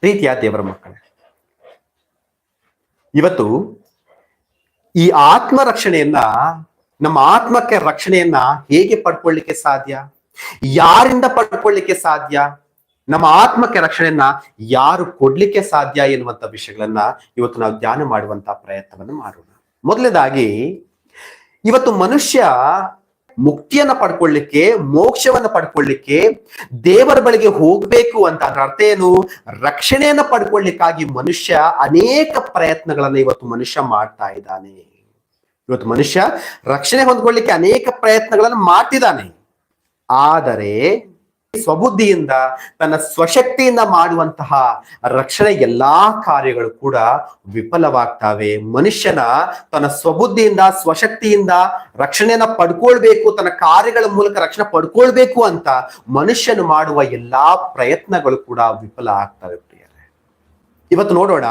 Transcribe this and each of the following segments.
ಪ್ರೀತಿಯ ದೇವರ ಮಕ್ಕಳೇ, ಇವತ್ತು ಈ ಆತ್ಮ ರಕ್ಷಣೆಯನ್ನ, ನಮ್ಮ ಆತ್ಮಕ್ಕೆ ರಕ್ಷಣೆಯನ್ನ ಹೇಗೆ ಪಡ್ಕೊಳ್ಳಿಕ್ಕೆ ಸಾಧ್ಯ, ಯಾರಿಂದ ಪಡ್ಕೊಳ್ಳಿಕ್ಕೆ ಸಾಧ್ಯ, ನಮ್ಮ ಆತ್ಮಕ್ಕೆ ರಕ್ಷಣೆಯನ್ನ ಯಾರು ಕೊಡ್ಲಿಕ್ಕೆ ಸಾಧ್ಯ ಎನ್ನುವಂತ ವಿಷಯಗಳನ್ನ ಇವತ್ತು ನಾವು ಧ್ಯಾನ ಮಾಡುವಂತ ಪ್ರಯತ್ನವನ್ನು ಮಾಡೋಣ. ಮೊದಲನೇದಾಗಿ, ಇವತ್ತು ಮನುಷ್ಯ ಮುಕ್ತಿಯನ್ನ ಪಡ್ಕೊಳ್ಳಿಕ್ಕೆ, ಮೋಕ್ಷವನ್ನ ಪಡ್ಕೊಳ್ಳಿಕ್ಕೆ, ದೇವರ ಬಳಿಗೆ ಹೋಗ್ಬೇಕು ಅಂತ ಅದರ ಅರ್ಥ ಏನು? ರಕ್ಷಣೆಯನ್ನ ಪಡ್ಕೊಳ್ಳಿಕ್ಕಾಗಿ ಮನುಷ್ಯ ಅನೇಕ ಪ್ರಯತ್ನಗಳನ್ನ ಇವತ್ತು ಮನುಷ್ಯ ಮಾಡ್ತಾ ಇದ್ದಾನೆ. ಇವತ್ತು ಮನುಷ್ಯ ರಕ್ಷಣೆ ಹೊಂದ್ಕೊಳ್ಳಿಕ್ಕೆ ಅನೇಕ ಪ್ರಯತ್ನಗಳನ್ನು ಮಾಡ್ತಿದ್ದಾನೆ. ಆದರೆ ಸ್ವಬುದ್ಧಿಯಿಂದ, ತನ್ನ ಸ್ವಶಕ್ತಿಯಿಂದ ಮಾಡುವಂತಹ ರಕ್ಷಣೆ ಎಲ್ಲಾ ಕಾರ್ಯಗಳು ಕೂಡ ವಿಫಲವಾಗ್ತವೆ. ಮನುಷ್ಯನ ತನ್ನ ಸ್ವಬುದ್ಧಿಯಿಂದ, ಸ್ವಶಕ್ತಿಯಿಂದ ರಕ್ಷಣೆಯನ್ನ ಪಡ್ಕೊಳ್ಬೇಕು, ತನ್ನ ಕಾರ್ಯಗಳ ಮೂಲಕ ರಕ್ಷಣೆ ಪಡ್ಕೊಳ್ಬೇಕು ಅಂತ ಮನುಷ್ಯನು ಮಾಡುವ ಎಲ್ಲಾ ಪ್ರಯತ್ನಗಳು ಕೂಡ ವಿಫಲ ಆಗ್ತವೆ. ಇವತ್ತು ನೋಡೋಣ,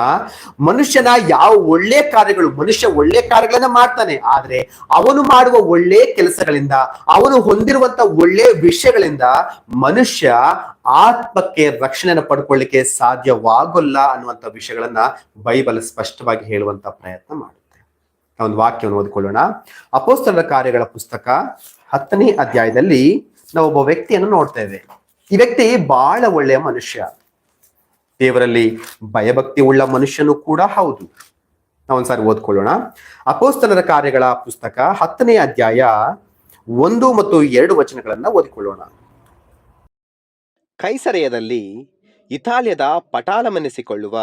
ಮನುಷ್ಯನ ಯಾವ ಒಳ್ಳೆ ಕಾರ್ಯಗಳು, ಮನುಷ್ಯ ಒಳ್ಳೆ ಕಾರ್ಯಗಳನ್ನ ಮಾಡ್ತಾನೆ, ಆದ್ರೆ ಅವನು ಮಾಡುವ ಒಳ್ಳೆ ಕೆಲಸಗಳಿಂದ, ಅವನು ಹೊಂದಿರುವಂತ ಒಳ್ಳೆ ವಿಷಯಗಳಿಂದ ಮನುಷ್ಯ ಆತ್ಮಕ್ಕೆ ರಕ್ಷಣೆಯನ್ನು ಪಡ್ಕೊಳ್ಳಿಕ್ಕೆ ಸಾಧ್ಯವಾಗಲ್ಲ ಅನ್ನುವಂಥ ವಿಷಯಗಳನ್ನ ಬೈಬಲ್ ಸ್ಪಷ್ಟವಾಗಿ ಹೇಳುವಂತ ಪ್ರಯತ್ನ ಮಾಡುತ್ತೆ. ಒಂದು ವಾಕ್ಯವನ್ನು ಓದಿಕೊಳ್ಳೋಣ. ಅಪೊಸ್ತಲರ ಕಾರ್ಯಗಳ ಪುಸ್ತಕ 10ನೇ ಅಧ್ಯಾಯದಲ್ಲಿ ನಾವು ಒಬ್ಬ ವ್ಯಕ್ತಿಯನ್ನು ನೋಡ್ತೇವೆ. ಈ ವ್ಯಕ್ತಿ ಬಹಳ ಒಳ್ಳೆಯ ಮನುಷ್ಯ, ದೇವರಲ್ಲಿ ಭಯಭಕ್ತಿ ಉಳ್ಳ ಮನುಷ್ಯನು ಕೂಡ ಹೌದು. ನಾವೊಂದ್ಸಾರಿ ಓದ್ಕೊಳ್ಳೋಣ. ಅಪೊಸ್ತಲರ ಕಾರ್ಯಗಳ ಪುಸ್ತಕ 10ನೇ ಅಧ್ಯಾಯ 1 ಮತ್ತು 2 ವಚನಗಳನ್ನ ಓದಿಕೊಳ್ಳೋಣ. ಕೈಸರೆಯದಲ್ಲಿ ಇತಾಲಿಯದ ಪಟಾಲಮೆನಿಸಿಕೊಳ್ಳುವ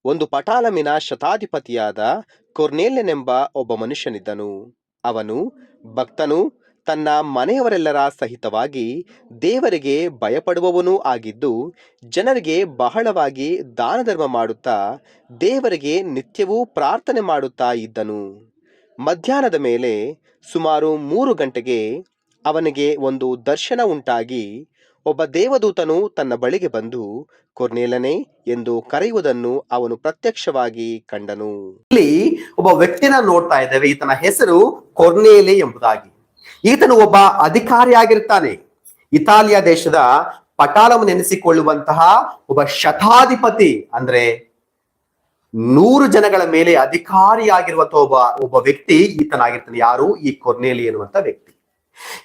ಒಂದು ಪಟಾಲಮಿನ ಶತಾಧಿಪತಿಯಾದ ಕೊರ್ನೇಲ್ಯನೆಂಬ ಒಬ್ಬ ಮನುಷ್ಯನಿದ್ದನು. ಅವನು ಭಕ್ತನು, ತನ್ನ ಮನೆಯವರೆಲ್ಲರ ಸಹಿತವಾಗಿ ದೇವರಿಗೆ ಭಯಪಡುವವನೂ ಆಗಿದ್ದು, ಜನರಿಗೆ ಬಹಳವಾಗಿ ದಾನ ಧರ್ಮ ಮಾಡುತ್ತಾ ದೇವರಿಗೆ ನಿತ್ಯವೂ ಪ್ರಾರ್ಥನೆ ಮಾಡುತ್ತಾ ಇದ್ದನು. ಮಧ್ಯಾಹ್ನದ ಮೇಲೆ ಸುಮಾರು 3 ಗಂಟೆಗೆ ಅವನಿಗೆ ಒಂದು ದರ್ಶನ ಉಂಟಾಗಿ, ಒಬ್ಬ ದೇವದೂತನು ತನ್ನ ಬಳಿಗೆ ಬಂದು ಕೊರ್ನೇಲನೇ ಎಂದು ಕರೆಯುವುದನ್ನು ಅವನು ಪ್ರತ್ಯಕ್ಷವಾಗಿ ಕಂಡನು. ಇಲ್ಲಿ ಒಬ್ಬ ವ್ಯಕ್ತಿನ ನೋಡ್ತಾ ಇದ್ದೇವೆ. ಈತನ ಹೆಸರು ಕೊರ್ನೇಲಿ ಎಂಬುದಾಗಿ. ಈತನು ಒಬ್ಬ ಅಧಿಕಾರಿಯಾಗಿರ್ತಾನೆ. ಇತಾಲಿಯಾ ದೇಶದ ಪಟಾಲಮನೆನಿಸಿಕೊಳ್ಳುವಂತಹ ಒಬ್ಬ ಶತಾಧಿಪತಿ, ಅಂದ್ರೆ 100 ಜನಗಳ ಮೇಲೆ ಅಧಿಕಾರಿಯಾಗಿರುವಂತಹ ಒಬ್ಬ ವ್ಯಕ್ತಿ ಈತನಾಗಿರ್ತಾನೆ. ಯಾರು? ಈ ಕೊರ್ನೇಲಿ ಎನ್ನುವಂತ ವ್ಯಕ್ತಿ.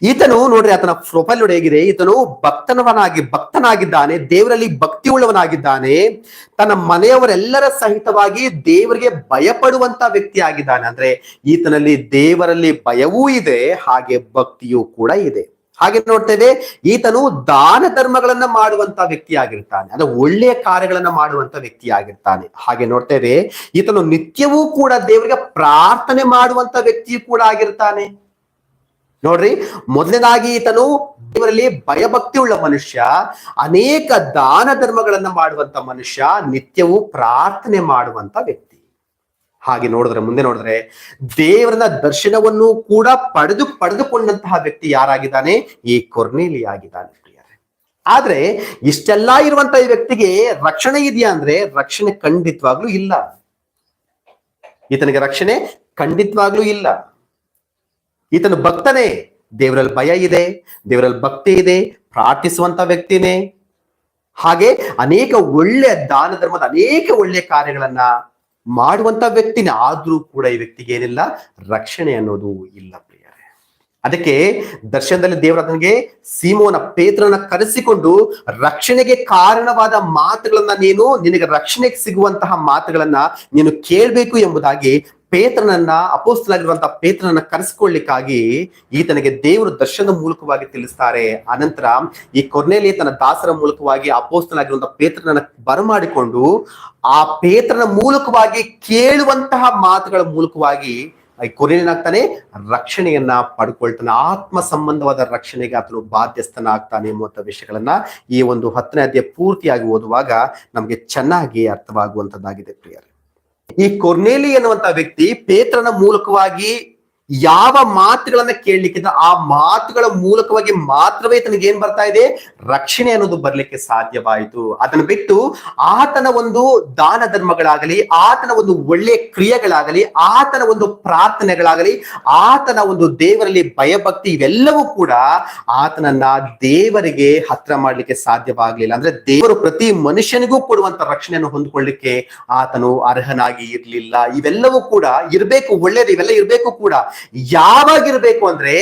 ಈತನು ನೋಡ್ರಿ, ಆತನ ಪ್ರೊಫೈಲ್ ನೋಡಿ ಹೇಗಿದೆ. ಈತನು ಭಕ್ತನಾಗಿದ್ದಾನೆ, ದೇವರಲ್ಲಿ ಭಕ್ತಿ ಉಳ್ಳವನಾಗಿದ್ದಾನೆ, ತನ್ನ ಮನೆಯವರೆಲ್ಲರ ಸಹಿತವಾಗಿ ದೇವರಿಗೆ ಭಯಪಡುವಂತ ವ್ಯಕ್ತಿ ಆಗಿದ್ದಾನೆ. ಅಂದ್ರೆ ಈತನಲ್ಲಿ ದೇವರಲ್ಲಿ ಭಯವೂ ಇದೆ, ಹಾಗೆ ಭಕ್ತಿಯೂ ಕೂಡ ಇದೆ. ಹಾಗೆ ನೋಡ್ತೇವೆ, ಈತನು ದಾನ ಧರ್ಮಗಳನ್ನ ಮಾಡುವಂತ ವ್ಯಕ್ತಿ ಆಗಿರ್ತಾನೆ, ಅಂದ್ರೆ ಒಳ್ಳೆಯ ಕಾರ್ಯಗಳನ್ನ ಮಾಡುವಂತ ವ್ಯಕ್ತಿ ಆಗಿರ್ತಾನೆ. ಹಾಗೆ ನೋಡ್ತೇವೆ, ಈತನು ನಿತ್ಯವೂ ಕೂಡ ದೇವರಿಗೆ ಪ್ರಾರ್ಥನೆ ಮಾಡುವಂತ ವ್ಯಕ್ತಿಯೂ ಕೂಡ ಆಗಿರ್ತಾನೆ. ನೋಡ್ರಿ, ಮೊದಲನೇದಾಗಿ ಈತನು ದೇವರಲ್ಲಿ ಭಯಭಕ್ತಿ ಉಳ್ಳ ಮನುಷ್ಯ, ಅನೇಕ ದಾನ ಧರ್ಮಗಳನ್ನ ಮಾಡುವಂತ ಮನುಷ್ಯ, ನಿತ್ಯವೂ ಪ್ರಾರ್ಥನೆ ಮಾಡುವಂತ ವ್ಯಕ್ತಿ. ಹಾಗೆ ಮುಂದೆ ನೋಡಿದ್ರೆ ದೇವರನ್ನ ದರ್ಶನವನ್ನು ಕೂಡ ಪಡೆದುಕೊಂಡಂತಹ ವ್ಯಕ್ತಿ ಯಾರಾಗಿದ್ದಾನೆ? ಈ ಕೊರ್ನೇಲಿ ಆಗಿದ್ದಾನೆ. ಆದ್ರೆ ಇಷ್ಟೆಲ್ಲ ಇರುವಂತ ಈ ವ್ಯಕ್ತಿಗೆ ರಕ್ಷಣೆ ಇದೆಯಾ ಅಂದ್ರೆ ರಕ್ಷಣೆ ಖಂಡಿತವಾಗ್ಲೂ ಇಲ್ಲ. ಈತನಿಗೆ ರಕ್ಷಣೆ ಖಂಡಿತವಾಗ್ಲೂ ಇಲ್ಲ. ಈತನು ಭಕ್ತನೇ, ದೇವರಲ್ಲಿ ಭಯ ಇದೆ, ದೇವರಲ್ಲಿ ಭಕ್ತಿ ಇದೆ, ಪ್ರಾರ್ಥಿಸುವಂತ ವ್ಯಕ್ತಿನೇ, ಹಾಗೆ ಅನೇಕ ಒಳ್ಳೆ ದಾನ ಧರ್ಮದ ಅನೇಕ ಒಳ್ಳೆ ಕಾರ್ಯಗಳನ್ನ ಮಾಡುವಂತ ವ್ಯಕ್ತಿನೇ. ಆದ್ರೂ ಕೂಡ ಈ ವ್ಯಕ್ತಿಗೆ ಏನಿಲ್ಲ, ರಕ್ಷಣೆ ಅನ್ನೋದು ಇಲ್ಲ ಪ್ರಿಯರೇ. ಅದಕ್ಕೆ ದರ್ಶನದಲ್ಲಿ ದೇವರ ಅದನಿಗೆ ಸೀಮೋನ ಪೇತ್ರನ ಕರೆಸಿಕೊಂಡು ರಕ್ಷಣೆಗೆ ಕಾರಣವಾದ ಮಾತುಗಳನ್ನ, ನಿನಗೆ ರಕ್ಷಣೆಗೆ ಸಿಗುವಂತಹ ಮಾತುಗಳನ್ನ ನೀನು ಕೇಳಬೇಕು ಎಂಬುದಾಗಿ ಪೇತ್ರನನ್ನ, ಅಪೊಸ್ತಲನಾಗಿರುವಂತಹ ಪೇತ್ರನನ್ನ ಕರೆಸಿಕೊಳ್ಳಿಕ್ಕಾಗಿ ಈತನಿಗೆ ದೇವರು ದರ್ಶನದ ಮೂಲಕವಾಗಿ ತಿಳಿಸ್ತಾರೆ. ಅನಂತರ ಈ ಕೊರ್ನೇಲಿ ತನ್ನ ದಾಸರ ಮೂಲಕವಾಗಿ ಅಪೊಸ್ತಲನಾಗಿರುವಂತಹ ಪೇತ್ರನನ್ನ ಬರಮಾಡಿಕೊಂಡು ಆ ಪೇತ್ರನ ಮೂಲಕವಾಗಿ ಕೇಳುವಂತಹ ಮಾತುಗಳ ಮೂಲಕವಾಗಿ ಈ ಕೊರ್ನೇಲಿಯನಾಗ್ತಾನೆ, ರಕ್ಷಣೆಯನ್ನ ಪಡ್ಕೊಳ್ತಾನೆ. ಆತ್ಮ ಸಂಬಂಧವಾದ ರಕ್ಷಣೆಗೆ ಆತನು ಬಾಧ್ಯಸ್ಥನಾಗ್ತಾನೆ ಎಂಬುವಂತ ವಿಷಯಗಳನ್ನ ಈ ಒಂದು 10ನೇ ಅಧ್ಯಾಯ ಪೂರ್ತಿಯಾಗಿ ಓದುವಾಗ ನಮ್ಗೆ ಚೆನ್ನಾಗಿ ಅರ್ಥವಾಗುವಂತದ್ದಾಗಿದೆ ಪ್ರಿಯರೇ. ಈ ಕೊರ್ನೇಲಿ ಎನ್ನುವಂತ ವ್ಯಕ್ತಿ ಪೇತ್ರನ ಮೂಲಕವಾಗಿ ಯಾವ ಮಾತುಗಳನ್ನ ಕೇಳಲಿಕ್ಕಿದ್ದ ಆ ಮಾತುಗಳ ಮೂಲಕವಾಗಿ ಮಾತ್ರವೇ ತನಗೆ ಏನ್ ಬರ್ತಾ ಇದೆ, ರಕ್ಷಣೆ ಅನ್ನೋದು ಬರ್ಲಿಕ್ಕೆ ಸಾಧ್ಯವಾಯಿತು. ಅದನ್ನು ಬಿಟ್ಟು ಆತನ ಒಂದು ದಾನ ಧರ್ಮಗಳಾಗಲಿ, ಆತನ ಒಂದು ಒಳ್ಳೆಯ ಕ್ರಿಯೆಗಳಾಗಲಿ, ಆತನ ಒಂದು ಪ್ರಾರ್ಥನೆಗಳಾಗಲಿ, ಆತನ ಒಂದು ದೇವರಲ್ಲಿ ಭಯಭಕ್ತಿ, ಇವೆಲ್ಲವೂ ಕೂಡ ಆತನನ್ನ ದೇವರಿಗೆ ಹತ್ರ ಮಾಡ್ಲಿಕ್ಕೆ ಸಾಧ್ಯವಾಗ್ಲಿಲ್ಲ. ಅಂದ್ರೆ ದೇವರು ಪ್ರತಿ ಮನುಷ್ಯನಿಗೂ ಕೊಡುವಂತ ರಕ್ಷಣೆಯನ್ನು ಹೊಂದ್ಕೊಳ್ಳಿಕ್ಕೆ ಆತನು ಅರ್ಹನಾಗಿ ಇರ್ಲಿಲ್ಲ. ಇವೆಲ್ಲವೂ ಕೂಡ ಇರ್ಬೇಕು, ಒಳ್ಳೇದು, ಇವೆಲ್ಲ ಇರ್ಬೇಕು ಕೂಡ. ಯಾವಾಗಿರ್ಬೇಕು ಅಂದ್ರೆ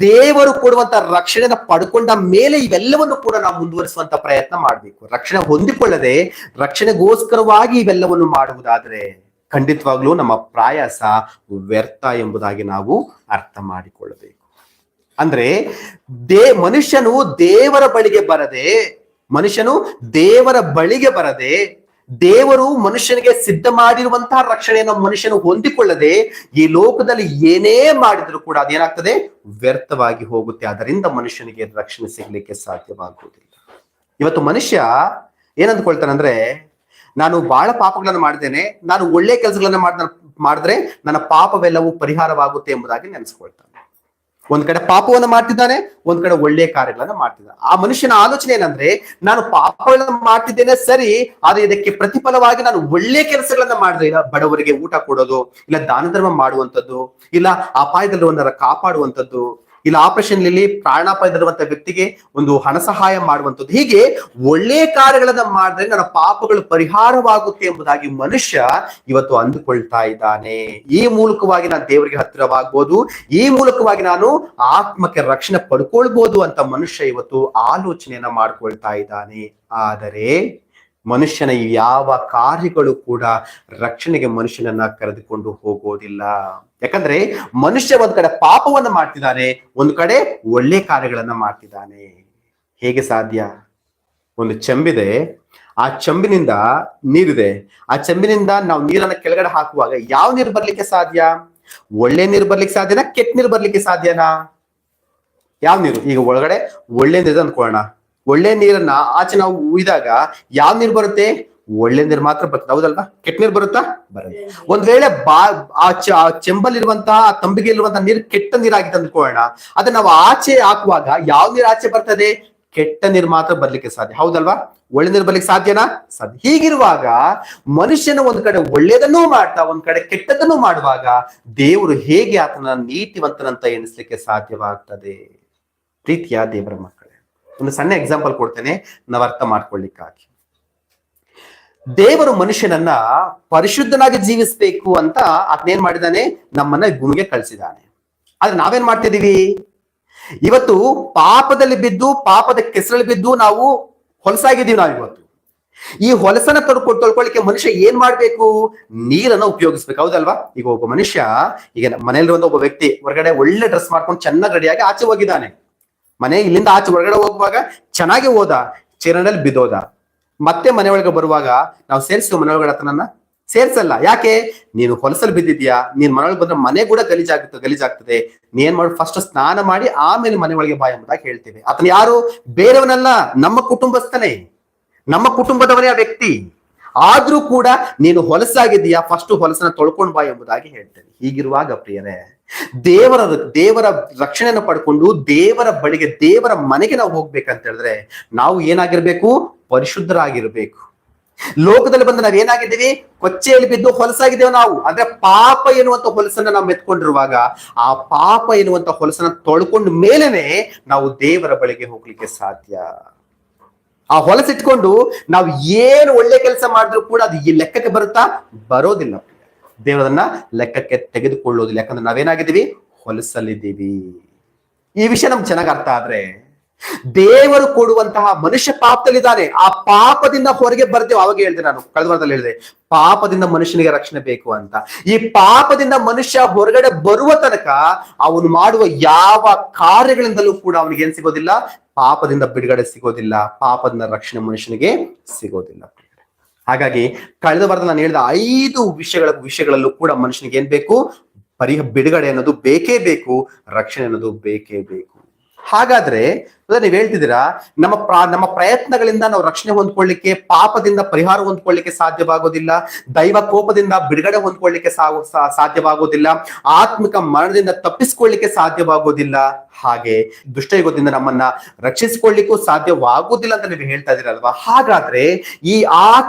ದೇವರು ಕೊಡುವಂತ ರಕ್ಷಣೆನ ಪಡ್ಕೊಂಡ ಮೇಲೆ ಇವೆಲ್ಲವನ್ನು ಕೂಡ ನಾವು ಮುಂದುವರಿಸುವಂತ ಪ್ರಯತ್ನ ಮಾಡ್ಬೇಕು. ರಕ್ಷಣೆ ಹೊಂದಿಕೊಳ್ಳದೆ ರಕ್ಷಣೆಗೋಸ್ಕರವಾಗಿ ಇವೆಲ್ಲವನ್ನು ಮಾಡುವುದಾದ್ರೆ ಖಂಡಿತವಾಗ್ಲೂ ನಮ್ಮ ಪ್ರಯಾಸ ವ್ಯರ್ಥ ಎಂಬುದಾಗಿ ನಾವು ಅರ್ಥ ಮಾಡಿಕೊಳ್ಳಬೇಕು. ಅಂದ್ರೆ ಮನುಷ್ಯನು ದೇವರ ಬಳಿಗೆ ಬರದೆ ದೇವರು ಮನುಷ್ಯನಿಗೆ ಸಿದ್ಧ ಮಾಡಿರುವಂತಹ ರಕ್ಷಣೆಯನ್ನು ಮನುಷ್ಯನು ಹೊಂದಿಕೊಳ್ಳದೆ ಈ ಲೋಕದಲ್ಲಿ ಏನೇ ಮಾಡಿದ್ರು ಕೂಡ ಅದೇನಾಗ್ತದೆ, ವ್ಯರ್ಥವಾಗಿ ಹೋಗುತ್ತೆ. ಅದರಿಂದ ಮನುಷ್ಯನಿಗೆ ರಕ್ಷಣೆ ಸಿಗ್ಲಿಕ್ಕೆ ಸಾಧ್ಯವಾಗುವುದಿಲ್ಲ. ಇವತ್ತು ಮನುಷ್ಯ ಏನಂದ್ಕೊಳ್ತಾನಂದ್ರೆ, ನಾನು ಬಹಳ ಪಾಪಗಳನ್ನು ಮಾಡಿದ್ದೇನೆ, ನಾನು ಒಳ್ಳೆ ಕೆಲಸಗಳನ್ನ ಮಾಡಿದ್ರೆ ನನ್ನ ಪಾಪವೆಲ್ಲವೂ ಪರಿಹಾರವಾಗುತ್ತೆ ಎಂಬುದಾಗಿ ನೆನೆಸ್ಕೊಳ್ತಾನೆ. ಒಂದ್ ಕಡೆ ಪಾಪವನ್ನು ಮಾಡ್ತಿದ್ದಾನೆ, ಒಂದ್ ಕಡೆ ಒಳ್ಳೆಯ ಕಾರ್ಯಗಳನ್ನ ಮಾಡ್ತಿದ್ದಾನೆ. ಆ ಮನುಷ್ಯನ ಆಲೋಚನೆ ಏನಂದ್ರೆ, ನಾನು ಪಾಪಗಳನ್ನ ಮಾಡ್ತಿದ್ದೇನೆ ಸರಿ, ಆದ್ರೆ ಇದಕ್ಕೆ ಪ್ರತಿಫಲವಾಗಿ ನಾನು ಒಳ್ಳೆ ಕೆಲಸಗಳನ್ನ ಮಾಡಿದ್ರೆ, ಇಲ್ಲ ಬಡವರಿಗೆ ಊಟ ಕೊಡೋದು, ಇಲ್ಲ ದಾನ ಧರ್ಮ ಮಾಡುವಂಥದ್ದು, ಇಲ್ಲ ಅಪಾಯದಲ್ಲಿರುವಂತರ ಕಾಪಾಡುವಂಥದ್ದು, ಇಲ್ಲ ಆಪರೇಷನ್ ಅಲ್ಲಿ ಪ್ರಾಣಾಪಾಯದಲ್ಲಿರುವಂತ ವ್ಯಕ್ತಿಗೆ ಒಂದು ಹಣ ಸಹಾಯ ಮಾಡುವಂಥದ್ದು, ಹೀಗೆ ಒಳ್ಳೆ ಕಾರ್ಯಗಳನ್ನ ಮಾಡಿದ್ರೆ ನನ್ನ ಪಾಪಗಳು ಪರಿಹಾರವಾಗುತ್ತೆ ಎಂಬುದಾಗಿ ಮನುಷ್ಯ ಇವತ್ತು ಅಂದುಕೊಳ್ತಾ ಇದ್ದಾನೆ. ಈ ಮೂಲಕವಾಗಿ ನಾನು ದೇವರಿಗೆ ಹತ್ತಿರವಾಗ್ಬೋದು, ಈ ಮೂಲಕವಾಗಿ ನಾನು ಆತ್ಮಕ್ಕೆ ರಕ್ಷಣೆ ಪಡ್ಕೊಳ್ಬಹುದು ಅಂತ ಮನುಷ್ಯ ಇವತ್ತು ಆಲೋಚನೆಯನ್ನ ಮಾಡ್ಕೊಳ್ತಾ ಇದ್ದಾನೆ. ಆದರೆ ಮನುಷ್ಯನ ಯಾವ ಕಾರ್ಯಗಳು ಕೂಡ ರಕ್ಷಣೆಗೆ ಮನುಷ್ಯನನ್ನ ಕರೆದುಕೊಂಡು ಹೋಗೋದಿಲ್ಲ. ಯಾಕಂದ್ರೆ ಮನುಷ್ಯ ಒಂದ್ ಕಡೆ ಪಾಪವನ್ನ ಮಾಡ್ತಿದ್ದಾನೆ, ಒಂದ್ ಕಡೆ ಒಳ್ಳೆ ಕಾರ್ಯಗಳನ್ನ ಮಾಡ್ತಿದ್ದಾನೆ. ಹೇಗೆ ಸಾಧ್ಯ? ಒಂದು ಚೆಂಬಿದೆ, ಆ ಚೆಂಬಿನಿಂದ ನೀರಿದೆ, ಆ ಚೆಂಬಿನಿಂದ ನಾವು ನೀರನ್ನ ಕೆಳಗಡೆ ಹಾಕುವಾಗ ಯಾವ ನೀರು ಬರ್ಲಿಕ್ಕೆ ಸಾಧ್ಯ? ಒಳ್ಳೆ ನೀರು ಬರ್ಲಿಕ್ಕೆ ಸಾಧ್ಯನಾ, ಕೆಟ್ಟ ನೀರು ಬರ್ಲಿಕ್ಕೆ ಸಾಧ್ಯನಾ? ಯಾವ ನೀರು? ಈಗ ಒಳಗಡೆ ಒಳ್ಳೆ ನೀರು ಅಂದ್ಕೊಳ್ಳೋಣ, ಒಳ್ಳೆ ನೀರನ್ನ ಆಚೆ ನಾವು ಉಯ್ದಾಗ ಯಾವ ನೀರು ಬರುತ್ತೆ? ಒಳ್ಳೆ ನೀರು ಮಾತ್ರ ಬರ್ತದೆ, ಹೌದಲ್ವಾ? ಕೆಟ್ಟ ನೀರು ಬರುತ್ತಾ? ಬರುತ್ತೆ. ಒಂದ್ ವೇಳೆ ಆ ಚೆಂಬಲ್ಲಿರುವಂತಹ ತಂಬಿಗೆ ಇರುವಂತಹ ನೀರು ಕೆಟ್ಟ ನೀರಾಗಿತ್ತು ಅಂದ್ಕೊಳ್ಳೋಣ, ಅದನ್ನ ನಾವು ಆಚೆ ಹಾಕುವಾಗ ಯಾವ ನೀರು ಆಚೆ ಬರ್ತದೆ? ಕೆಟ್ಟ ನೀರು ಮಾತ್ರ ಬರ್ಲಿಕ್ಕೆ ಸಾಧ್ಯ, ಹೌದಲ್ವಾ? ಒಳ್ಳೆ ನೀರು ಬರ್ಲಿಕ್ಕೆ ಸಾಧ್ಯನಾ? ಸಾಧ್ಯ. ಹೀಗಿರುವಾಗ ಮನುಷ್ಯನ ಒಂದ್ ಕಡೆ ಒಳ್ಳೇದನ್ನೂ ಮಾಡ್ತಾ ಒಂದ್ ಕಡೆ ಕೆಟ್ಟದನ್ನು ಮಾಡುವಾಗ ದೇವರು ಹೇಗೆ ಆತನ ನೀತಿವಂತನಂತ ಎಣಿಸ್ಲಿಕ್ಕೆ ಸಾಧ್ಯವಾಗ್ತದೆ? ಪ್ರೀತಿಯ ದೇವರ ಮಕ್ಕಳೇ, ಒಂದು ಸಣ್ಣ ಎಕ್ಸಾಂಪಲ್ ಕೊಡ್ತೇನೆ, ನಾವು ಅರ್ಥ ಮಾಡ್ಕೊಳ್ಳಿಕ್ಕಾಗಿ. ದೇವರು ಮನುಷ್ಯನನ್ನ ಪರಿಶುದ್ಧನಾಗಿ ಜೀವಿಸ್ಬೇಕು ಅಂತ ಆತನೇನ್ ಮಾಡಿದಾನೆ? ನಮ್ಮನ್ನ ಭೂಮಿಗೆ ಕಳಿಸಿದಾನೆ. ಆದ್ರೆ ನಾವೇನ್ ಮಾಡ್ತಿದೀವಿ? ಇವತ್ತು ಪಾಪದಲ್ಲಿ ಬಿದ್ದು, ಪಾಪದ ಕೆಸರಲ್ಲಿ ಬಿದ್ದು ನಾವು ಹೊಲಸಾಗಿದ್ದೀವಿ. ನಾವು ಇವತ್ತು ಈ ಹೊಲಸನ್ನ ತೊಳ್ಕೊಳ್ಳಿಕ್ಕೆ ಮನುಷ್ಯ ಏನ್ ಮಾಡ್ಬೇಕು? ನೀರನ್ನ ಉಪಯೋಗಿಸ್ಬೇಕು, ಹೌದಲ್ವಾ? ಈಗ ಒಬ್ಬ ಮನುಷ್ಯ, ಈಗ ಮನೆಯಲ್ಲಿರುವಂತ ಒಬ್ಬ ವ್ಯಕ್ತಿ ಹೊರಗಡೆ ಒಳ್ಳೆ ಡ್ರೆಸ್ ಮಾಡ್ಕೊಂಡು ಚೆನ್ನಾಗಿ ರೆಡಿಯಾಗಿ ಆಚೆ ಹೋಗಿದ್ದಾನೆ. ಮನೆ ಇಲ್ಲಿಂದ ಆಚೆ ಹೊರಗಡೆ ಹೋಗುವಾಗ ಚೆನ್ನಾಗಿ ಹೋದ, ಚೇರಿನಲ್ಲಿ ಬಿದ್ದೋದ. ಮತ್ತೆ ಮನೆ ಒಳಗೆ ಬರುವಾಗ ನಾವು ಸೇರಿಸುವ ಮನೆ ಒಳಗಡೆ ಆತನನ್ನ ಸೇರ್ಸಲ್ಲ. ಯಾಕೆ? ನೀನು ಹೊಲಸಲ್ಲಿ ಬಿದ್ದಿದ್ಯಾ, ನೀನ್ ಮನೆ ಒಳಗೆ ಬಂದ್ರೆ ಮನೆ ಕೂಡ ಗಲೀಜಾಗ್ತದೆ, ನೀನ್ ಮಾಡಿ ಫಸ್ಟ್ ಸ್ನಾನ ಮಾಡಿ ಆಮೇಲೆ ಮನೆ ಒಳಗೆ ಬಾ ಎಂಬುದಾಗಿ ಹೇಳ್ತೇವೆ. ಆತನ ಯಾರು? ಬೇರೆಯವನಲ್ಲ, ನಮ್ಮ ಕುಟುಂಬಸ್ಥನೇ, ನಮ್ಮ ಕುಟುಂಬದವನೇ ಆ ವ್ಯಕ್ತಿ. ಆದ್ರೂ ಕೂಡ ನೀನು ಹೊಲಸಾಗಿದ್ದೀಯಾ, ಫಸ್ಟ್ ಹೊಲಸನ್ನ ತೊಳ್ಕೊಂಡ್ ಬಾ ಎಂಬುದಾಗಿ ಹೇಳ್ತೇನೆ. ಹೀಗಿರುವಾಗ ಪ್ರಿಯರೇ, ದೇವರ ರಕ್ಷಣೆಯನ್ನು ಪಡ್ಕೊಂಡು ದೇವರ ಬಳಿಗೆ, ದೇವರ ಮನೆಗೆ ನಾವು ಹೋಗ್ಬೇಕಂತ ಹೇಳಿದ್ರೆ ನಾವು ಏನಾಗಿರ್ಬೇಕು? ಪರಿಶುದ್ಧರಾಗಿರ್ಬೇಕು. ಲೋಕದಲ್ಲಿ ಬಂದು ನಾವ್ ಏನಾಗಿದ್ದೀವಿ? ಕೊಚ್ಚೆಯಲ್ಲಿ ಬಿದ್ದು ಹೊಲಸಾಗಿದ್ದೇವೆ ನಾವು. ಅಂದ್ರೆ ಪಾಪ ಎನ್ನುವಂತ ಹೊಲಸನ್ನ ನಾವು ಮೆತ್ಕೊಂಡಿರುವಾಗ ಆ ಪಾಪ ಎನ್ನುವಂತ ಹೊಲಸನ್ನ ತೊಳ್ಕೊಂಡ ಮೇಲೆನೆ ನಾವು ದೇವರ ಬಳಿಗೆ ಹೋಗ್ಲಿಕ್ಕೆ ಸಾಧ್ಯ. ಆ ಹೊಲಸಿಟ್ಕೊಂಡು ನಾವು ಏನು ಒಳ್ಳೆ ಕೆಲಸ ಮಾಡಿದ್ರು ಕೂಡ ಅದು ಈ ಲೆಕ್ಕಕ್ಕೆ ಬರುತ್ತಾ? ಬರೋದಿಲ್ಲ. ದೇವರನ್ನ ಲೆಕ್ಕಕ್ಕೆ ತೆಗೆದುಕೊಳ್ಳೋದಿಲ್ಲ. ಯಾಕಂದ್ರೆ ನಾವೇನಾಗಿದ್ದೀವಿ? ಹೊಲಸಲ್ಲಿದ್ದೀವಿ. ಈ ವಿಷಯ ನಮ್ಗೆ ಚೆನ್ನಾಗಿ ಅರ್ಥ ಆದ್ರೆ, ದೇವರು ಕೊಡುವಂತಹ ಮನುಷ್ಯ ಪಾಪದಲ್ಲಿದ್ದಾನೆ, ಆ ಪಾಪದಿಂದ ಹೊರಗೆ ಬರ್ತೇವೆ. ಅವಾಗ ಹೇಳಿದೆ, ನಾನು ಕಳೆದ ವಾರದಲ್ಲಿ ಹೇಳಿದೆ, ಪಾಪದಿಂದ ಮನುಷ್ಯನಿಗೆ ರಕ್ಷಣೆ ಬೇಕು ಅಂತ. ಈ ಪಾಪದಿಂದ ಮನುಷ್ಯ ಹೊರಗಡೆ ಬರುವ ತನಕ ಅವನು ಮಾಡುವ ಯಾವ ಕಾರ್ಯಗಳಿಂದಲೂ ಕೂಡ ಅವನಿಗೆ ಏನ್ ಸಿಗೋದಿಲ್ಲ? ಪಾಪದಿಂದ ಬಿಡುಗಡೆ ಸಿಗೋದಿಲ್ಲ, ಪಾಪದಿಂದ ರಕ್ಷಣೆ ಮನುಷ್ಯನಿಗೆ ಸಿಗೋದಿಲ್ಲ. ಹಾಗಾಗಿ ಕಳೆದ ವಾರದಲ್ಲಿ ನಾನು ಹೇಳಿದ 5 ವಿಷಯಗಳಲ್ಲೂ ಕೂಡ ಮನುಷ್ಯನಿಗೆ ಏನ್ ಬೇಕು? ಬಿಡುಗಡೆ ಅನ್ನೋದು ಬೇಕೇ ಬೇಕು, ರಕ್ಷಣೆ ಅನ್ನೋದು ಬೇಕೇ ಬೇಕು. ಹಾಗಾದ್ರೆ ನೀವ್ ಹೇಳ್ತಿದ್ದೀರಾ, ನಮ್ಮ ಪ್ರಯತ್ನಗಳಿಂದ ನಾವು ರಕ್ಷಣೆ ಹೊಂದ್ಕೊಳ್ಳಿಕ್ಕೆ, ಪಾಪದಿಂದ ಪರಿಹಾರ ಹೊಂದ್ಕೊಳ್ಳಿಕ್ಕೆ ಸಾಧ್ಯವಾಗೋದಿಲ್ಲ, ದೈವ ಕೋಪದಿಂದ ಬಿಡುಗಡೆ ಹೊಂದ್ಕೊಳ್ಳಿಕ್ಕೆ ಸಾಧ್ಯವಾಗೋದಿಲ್ಲ, ಆತ್ಮಿಕ ಮರಣದಿಂದ ತಪ್ಪಿಸ್ಕೊಳ್ಳಿಕ್ಕೆ ಸಾಧ್ಯವಾಗೋದಿಲ್ಲ, ಹಾಗೆ ದುಷ್ಟಯುಗದಿಂದ ನಮ್ಮನ್ನ ರಕ್ಷಿಸಿಕೊಳ್ಳಿಕ್ಕೂ ಸಾಧ್ಯವಾಗುವುದಿಲ್ಲ ಅಂತ ನೀವು ಹೇಳ್ತಾ ಇದೀರಲ್ವಾ? ಹಾಗಾದ್ರೆ ಈ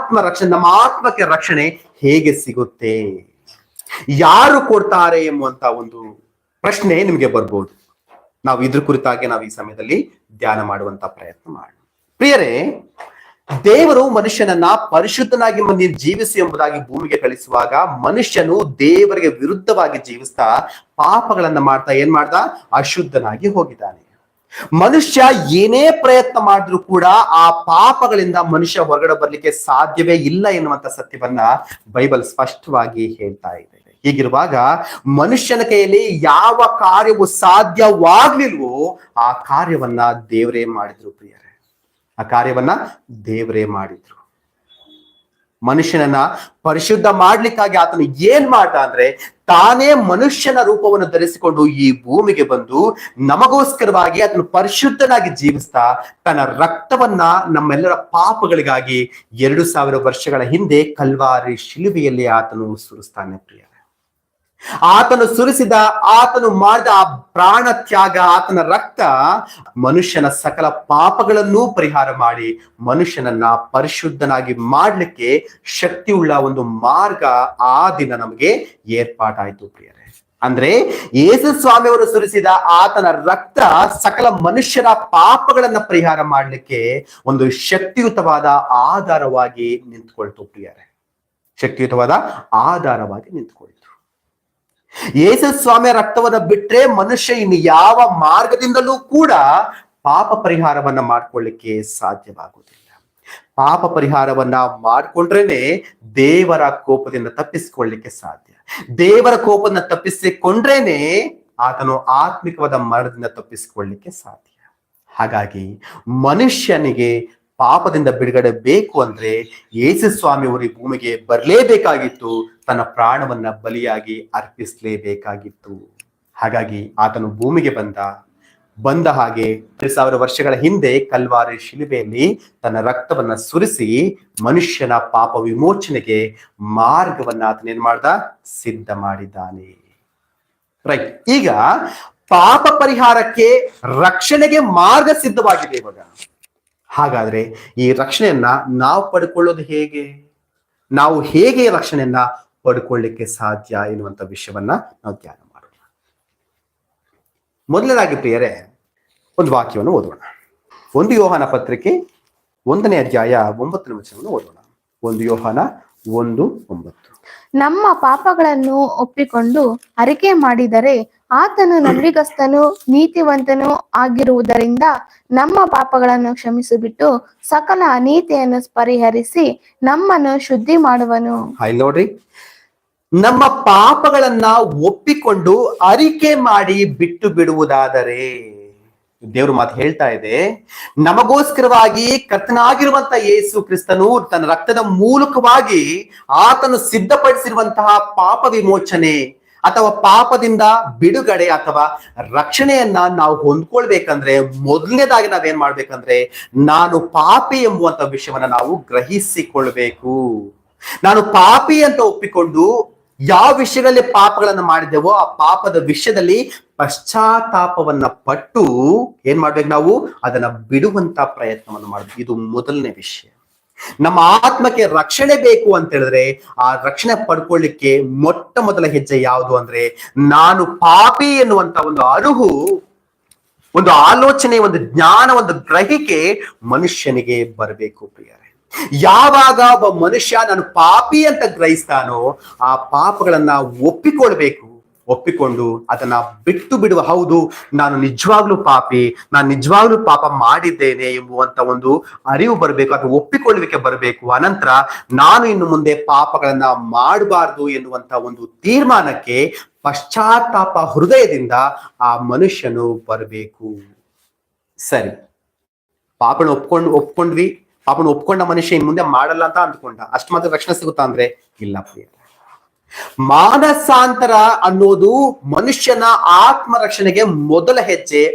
ನಮ್ಮ ಆತ್ಮಕ್ಕೆ ರಕ್ಷಣೆ ಹೇಗೆ ಸಿಗುತ್ತೆ, ಯಾರು ಕೊಡ್ತಾರೆ ಎಂಬುವಂತ ಒಂದು ಪ್ರಶ್ನೆ ನಿಮ್ಗೆ ಬರ್ಬೋದು. ನಾವು ಇದ್ರ ಕುರಿತಾಗಿ ನಾವು ಈ ಸಮಯದಲ್ಲಿ ಧ್ಯಾನ ಮಾಡುವಂತ ಪ್ರಯತ್ನ ಮಾಡೋಣ. ಪ್ರಿಯರೇ, ದೇವರು ಮನುಷ್ಯನನ್ನ ಪರಿಶುದ್ಧನಾಗಿ ಜೀವಿಸು ಎಂಬುದಾಗಿ ಭೂಮಿಗೆ ಕಳಿಸುವಾಗ ಮನುಷ್ಯನು ದೇವರಿಗೆ ವಿರುದ್ಧವಾಗಿ ಜೀವಿಸ್ತಾ ಪಾಪಗಳನ್ನ ಮಾಡ್ತಾ ಏನ್ ಮಾಡ್ದ? ಅಶುದ್ಧನಾಗಿ ಹೋಗಿದ್ದಾನೆ. ಮನುಷ್ಯ ಏನೇ ಪ್ರಯತ್ನ ಮಾಡಿದ್ರು ಕೂಡ ಆ ಪಾಪಗಳಿಂದ ಮನುಷ್ಯ ಹೊರಗಡೆ ಬರ್ಲಿಕ್ಕೆ ಸಾಧ್ಯವೇ ಇಲ್ಲ ಎನ್ನುವಂತ ಸತ್ಯವನ್ನ ಬೈಬಲ್ ಸ್ಪಷ್ಟವಾಗಿ ಹೇಳ್ತಾ ಇದೆ. ಹೀಗಿರುವಾಗ ಮನುಷ್ಯನ ಕೈಯಲ್ಲಿ ಯಾವ ಕಾರ್ಯವು ಸಾಧ್ಯವಾಗ್ಲಿಲ್ವೋ ಆ ಕಾರ್ಯವನ್ನ ದೇವರೇ ಮಾಡಿದ್ರು. ಪ್ರಿಯರೇ, ಆ ಕಾರ್ಯವನ್ನ ದೇವರೇ ಮಾಡಿದ್ರು. ಮನುಷ್ಯನನ್ನ ಪರಿಶುದ್ಧ ಮಾಡ್ಲಿಕ್ಕಾಗಿ ಆತನು ಏನ್ ಮಾಡ್ದ ಅಂದ್ರೆ, ತಾನೇ ಮನುಷ್ಯನ ರೂಪವನ್ನು ಧರಿಸಿಕೊಂಡು ಈ ಭೂಮಿಗೆ ಬಂದು ನಮಗೋಸ್ಕರವಾಗಿ ಆತನು ಪರಿಶುದ್ಧನಾಗಿ ಜೀವಿಸ್ತಾ ತನ್ನ ರಕ್ತವನ್ನ ನಮ್ಮೆಲ್ಲರ ಪಾಪಗಳಿಗಾಗಿ 2000 ವರ್ಷಗಳ ಹಿಂದೆ ಕಲ್ವಾರಿ ಶಿಲುಬೆಯಲ್ಲಿ ಆತನು ಸುರಿಸ್ತಾನೆ. ಪ್ರಿಯ, ಆತನು ಸುರಿಸಿದ, ಆತನು ಮಾಡಿದ ಆ ಪ್ರಾಣ ತ್ಯಾಗ, ಆತನ ರಕ್ತ ಮನುಷ್ಯನ ಸಕಲ ಪಾಪಗಳನ್ನೂ ಪರಿಹಾರ ಮಾಡಿ ಮನುಷ್ಯನನ್ನ ಪರಿಶುದ್ಧನಾಗಿ ಮಾಡ್ಲಿಕ್ಕೆ ಶಕ್ತಿಯುಳ್ಳ ಒಂದು ಮಾರ್ಗ ಆ ದಿನ ನಮಗೆ ಏರ್ಪಾಟಾಯ್ತು. ಪ್ರಿಯರೇ, ಅಂದ್ರೆ ಯೇಸು ಸ್ವಾಮಿಯವರು ಸುರಿಸಿದ ಆತನ ರಕ್ತ ಸಕಲ ಮನುಷ್ಯರ ಪಾಪಗಳನ್ನ ಪರಿಹಾರ ಮಾಡ್ಲಿಕ್ಕೆ ಒಂದು ಶಕ್ತಿಯುತವಾದ ಆಧಾರವಾಗಿ ನಿಂತ್ಕೊಳ್ತು. ಪ್ರಿಯರೇ, ಶಕ್ತಿಯುತವಾದ ಆಧಾರವಾಗಿ ನಿಂತ್ಕೊಳ್ತು. ಯೇಸು ಸ್ವಾಮಿಯ ರಕ್ತವನ್ನ ಬಿಟ್ರೆ ಮನುಷ್ಯ ಇನ್ನು ಯಾವ ಮಾರ್ಗದಿಂದಲೂ ಕೂಡ ಪಾಪ ಪರಿಹಾರವನ್ನ ಮಾಡ್ಕೊಳ್ಳಿಕ್ಕೆ ಸಾಧ್ಯವಾಗುವುದಿಲ್ಲ. ಪಾಪ ಪರಿಹಾರವನ್ನ ಮಾಡ್ಕೊಂಡ್ರೇನೆ ದೇವರ ಕೋಪದಿಂದ ತಪ್ಪಿಸಿಕೊಳ್ಳಿಕ್ಕೆ ಸಾಧ್ಯ. ದೇವರ ಕೋಪದಿಂದ ತಪ್ಪಿಸಿಕೊಂಡ್ರೇನೆ ಆತನು ಆತ್ಮಿಕವಾದ ಮರಣದಿಂದ ತಪ್ಪಿಸಿಕೊಳ್ಳಿಕ್ಕೆ ಸಾಧ್ಯ. ಹಾಗಾಗಿ ಮನುಷ್ಯನಿಗೆ ಪಾಪದಿಂದ ಬಿಡುಗಡೆ ಬೇಕು ಅಂದ್ರೆ ಯೇಸು ಸ್ವಾಮಿಯವರು ಈ ಭೂಮಿಗೆ ಬರಲೇಬೇಕಾಗಿತ್ತು, ತನ್ನ ಪ್ರಾಣವನ್ನ ಬಲಿಯಾಗಿ ಅರ್ಪಿಸಲೇಬೇಕಾಗಿತ್ತು. ಹಾಗಾಗಿ ಆತನು ಭೂಮಿಗೆ ಬಂದ ಹಾಗೆ 2000 ವರ್ಷಗಳ ಹಿಂದೆ ಕಲ್ವಾರಿ ಶಿಲುಬೆಯಲ್ಲಿ ತನ್ನ ರಕ್ತವನ್ನ ಸುರಿಸಿ ಮನುಷ್ಯನ ಪಾಪ ವಿಮೋಚನೆಗೆ ಮಾರ್ಗವನ್ನ ಆತನೇನ್ ಮಾಡ್ದ? ಸಿದ್ಧ ಮಾಡಿದ್ದಾನೆ. ರೈಟ್, ಈಗ ಪಾಪ ಪರಿಹಾರಕ್ಕೆ, ರಕ್ಷಣೆಗೆ ಮಾರ್ಗ ಸಿದ್ಧವಾಗಿದೆ ಇವಾಗ. ಹಾಗಾದ್ರೆ ಈ ರಕ್ಷಣೆಯನ್ನ ನಾವು ಪಡ್ಕೊಳ್ಳೋದು ಹೇಗೆ? ನಾವು ಹೇಗೆ ರಕ್ಷಣೆಯನ್ನ ಪಡ್ಕೊಳ್ಳಿಕ್ಕೆ ಸಾಧ್ಯ ಎನ್ನುವಂತ ವಿಷಯವನ್ನ ನಾವು ಧ್ಯಾನ ಮಾಡೋಣ. ಮೊದಲನೇದಾಗಿ ಪ್ರಿಯರೇ, ಒಂದು ವಾಕ್ಯವನ್ನು ಓದೋಣ. 1 ಯೋಹಾನ ಪತ್ರಿಕೆ 1ನೇ ಅಧ್ಯಾಯ 9ನೇ ವಚನವನ್ನು ಓದೋಣ. 1 ಯೋಹಾನ 1:9. ನಮ್ಮ ಪಾಪಗಳನ್ನು ಒಪ್ಪಿಕೊಂಡು ಅರಿಕೆ ಮಾಡಿದರೆ ಆತನು ನಂಬಿಗಸ್ತನು ನೀತಿವಂತನು ಆಗಿರುವುದರಿಂದ ನಮ್ಮ ಪಾಪಗಳನ್ನು ಕ್ಷಮಿಸಿಬಿಟ್ಟು ಸಕಲ ಅನೀತಿಯನ್ನು ಪರಿಹರಿಸಿ ನಮ್ಮನ್ನು ಶುದ್ಧಿ ಮಾಡುವನು. ನೋಡ್ರಿ, ನಮ್ಮ ಪಾಪಗಳನ್ನ ಒಪ್ಪಿಕೊಂಡು ಅರಿಕೆ ಮಾಡಿ ಬಿಟ್ಟು ಬಿಡುವುದಾದರೆ, ದೇವ್ರ ಮಾತು ಹೇಳ್ತಾ ಇದೆ, ನಮಗೋಸ್ಕರವಾಗಿ ಕರ್ತನಾಗಿರುವಂತಹ ಯೇಸು ಕ್ರಿಸ್ತನು ತನ್ನ ರಕ್ತದ ಮೂಲಕವಾಗಿ ಆತನು ಸಿದ್ಧಪಡಿಸಿರುವಂತಹ ಪಾಪ ವಿಮೋಚನೆ ಅಥವಾ ಪಾಪದಿಂದ ಬಿಡುಗಡೆ ಅಥವಾ ರಕ್ಷಣೆಯನ್ನ ನಾವು ಹೊಂದ್ಕೊಳ್ಬೇಕಂದ್ರೆ ಮೊದಲನೇದಾಗಿ ನಾವೇನ್ ಮಾಡ್ಬೇಕಂದ್ರೆ, ನಾನು ಪಾಪಿ ಎಂಬುವಂತ ವಿಷಯವನ್ನ ನಾವು ಗ್ರಹಿಸಿಕೊಳ್ಬೇಕು. ನಾನು ಪಾಪಿ ಅಂತ ಒಪ್ಪಿಕೊಂಡು ಯಾವ ವಿಷಯದಲ್ಲಿ ಪಾಪಗಳನ್ನ ಮಾಡಿದ್ದೇವೋ ಆ ಪಾಪದ ವಿಷಯದಲ್ಲಿ ಪಶ್ಚಾತ್ತಾಪವನ್ನ ಪಟ್ಟು ಏನ್ ಮಾಡ್ಬೇಕು? ನಾವು ಅದನ್ನ ಬಿಡುವಂತ ಪ್ರಯತ್ನವನ್ನು ಮಾಡ್ಬೇಕು. ಇದು ಮೊದಲನೇ ವಿಷಯ. ನಮ್ಮ ಆತ್ಮಕ್ಕೆ ರಕ್ಷಣೆ ಬೇಕು ಅಂತ ಹೇಳಿದ್ರೆ ಆ ರಕ್ಷಣೆ ಪಡ್ಕೊಳ್ಳಿಕ್ಕೆ ಮೊಟ್ಟ ಮೊದಲ ಹೆಜ್ಜೆ ಯಾವುದು ಅಂದ್ರೆ, ನಾನು ಪಾಪಿ ಎನ್ನುವಂತ ಒಂದು ಅರಿವು, ಒಂದು ಆಲೋಚನೆ, ಒಂದು ಜ್ಞಾನ, ಒಂದು ಗ್ರಹಿಕೆ ಮನುಷ್ಯನಿಗೆ ಬರಬೇಕು. ಪ್ರಿಯರೇ, ಯಾವಾಗ ಒಬ್ಬ ಮನುಷ್ಯ ನಾನು ಪಾಪಿ ಅಂತ ಗ್ರಹಿಸ್ತಾನೋ ಆ ಪಾಪಗಳನ್ನ ಒಪ್ಪಿಕೊಂಡು ಅದನ್ನ ಬಿಟ್ಟು ಬಿಡುವ, ಹೌದು ನಾನು ನಿಜವಾಗ್ಲೂ ಪಾಪಿ, ನಾನು ನಿಜವಾಗ್ಲೂ ಪಾಪ ಮಾಡಿದ್ದೇನೆ ಎಂಬುವಂತ ಒಂದು ಅರಿವು ಬರಬೇಕು, ಅಥವಾ ಒಪ್ಪಿಕೊಳ್ಳುವಿಕೆ ಬರಬೇಕು. ಅನಂತರ ನಾನು ಇನ್ನು ಮುಂದೆ ಪಾಪಗಳನ್ನ ಮಾಡಬಾರ್ದು ಎನ್ನುವಂತ ಒಂದು ತೀರ್ಮಾನಕ್ಕೆ ಪಶ್ಚಾತ್ತಾಪ ಹೃದಯದಿಂದ ಆ ಮನುಷ್ಯನು ಬರಬೇಕು. ಸರಿ, ಪಾಪನ ಒಪ್ಕೊಂಡ್ವಿ, ಪಾಪನ ಒಪ್ಕೊಂಡ ಮನುಷ್ಯ ಇನ್ ಮುಂದೆ ಮಾಡಲ್ಲ ಅಂತ ಅಂದ್ಕೊಂಡ, ಅಷ್ಟು ಮಾತ್ರ ರಕ್ಷಣೆ ಸಿಗುತ್ತಾ ಅಂದ್ರೆ ಇಲ್ಲ ಪ್ರಿಯ. ಮಾನಸಾಂತರ ಅನ್ನೋದು ಮನುಷ್ಯನ ಆತ್ಮರಕ್ಷಣೆಗೆ ಮೊದಲ ಹೆಜ್ಜೆ.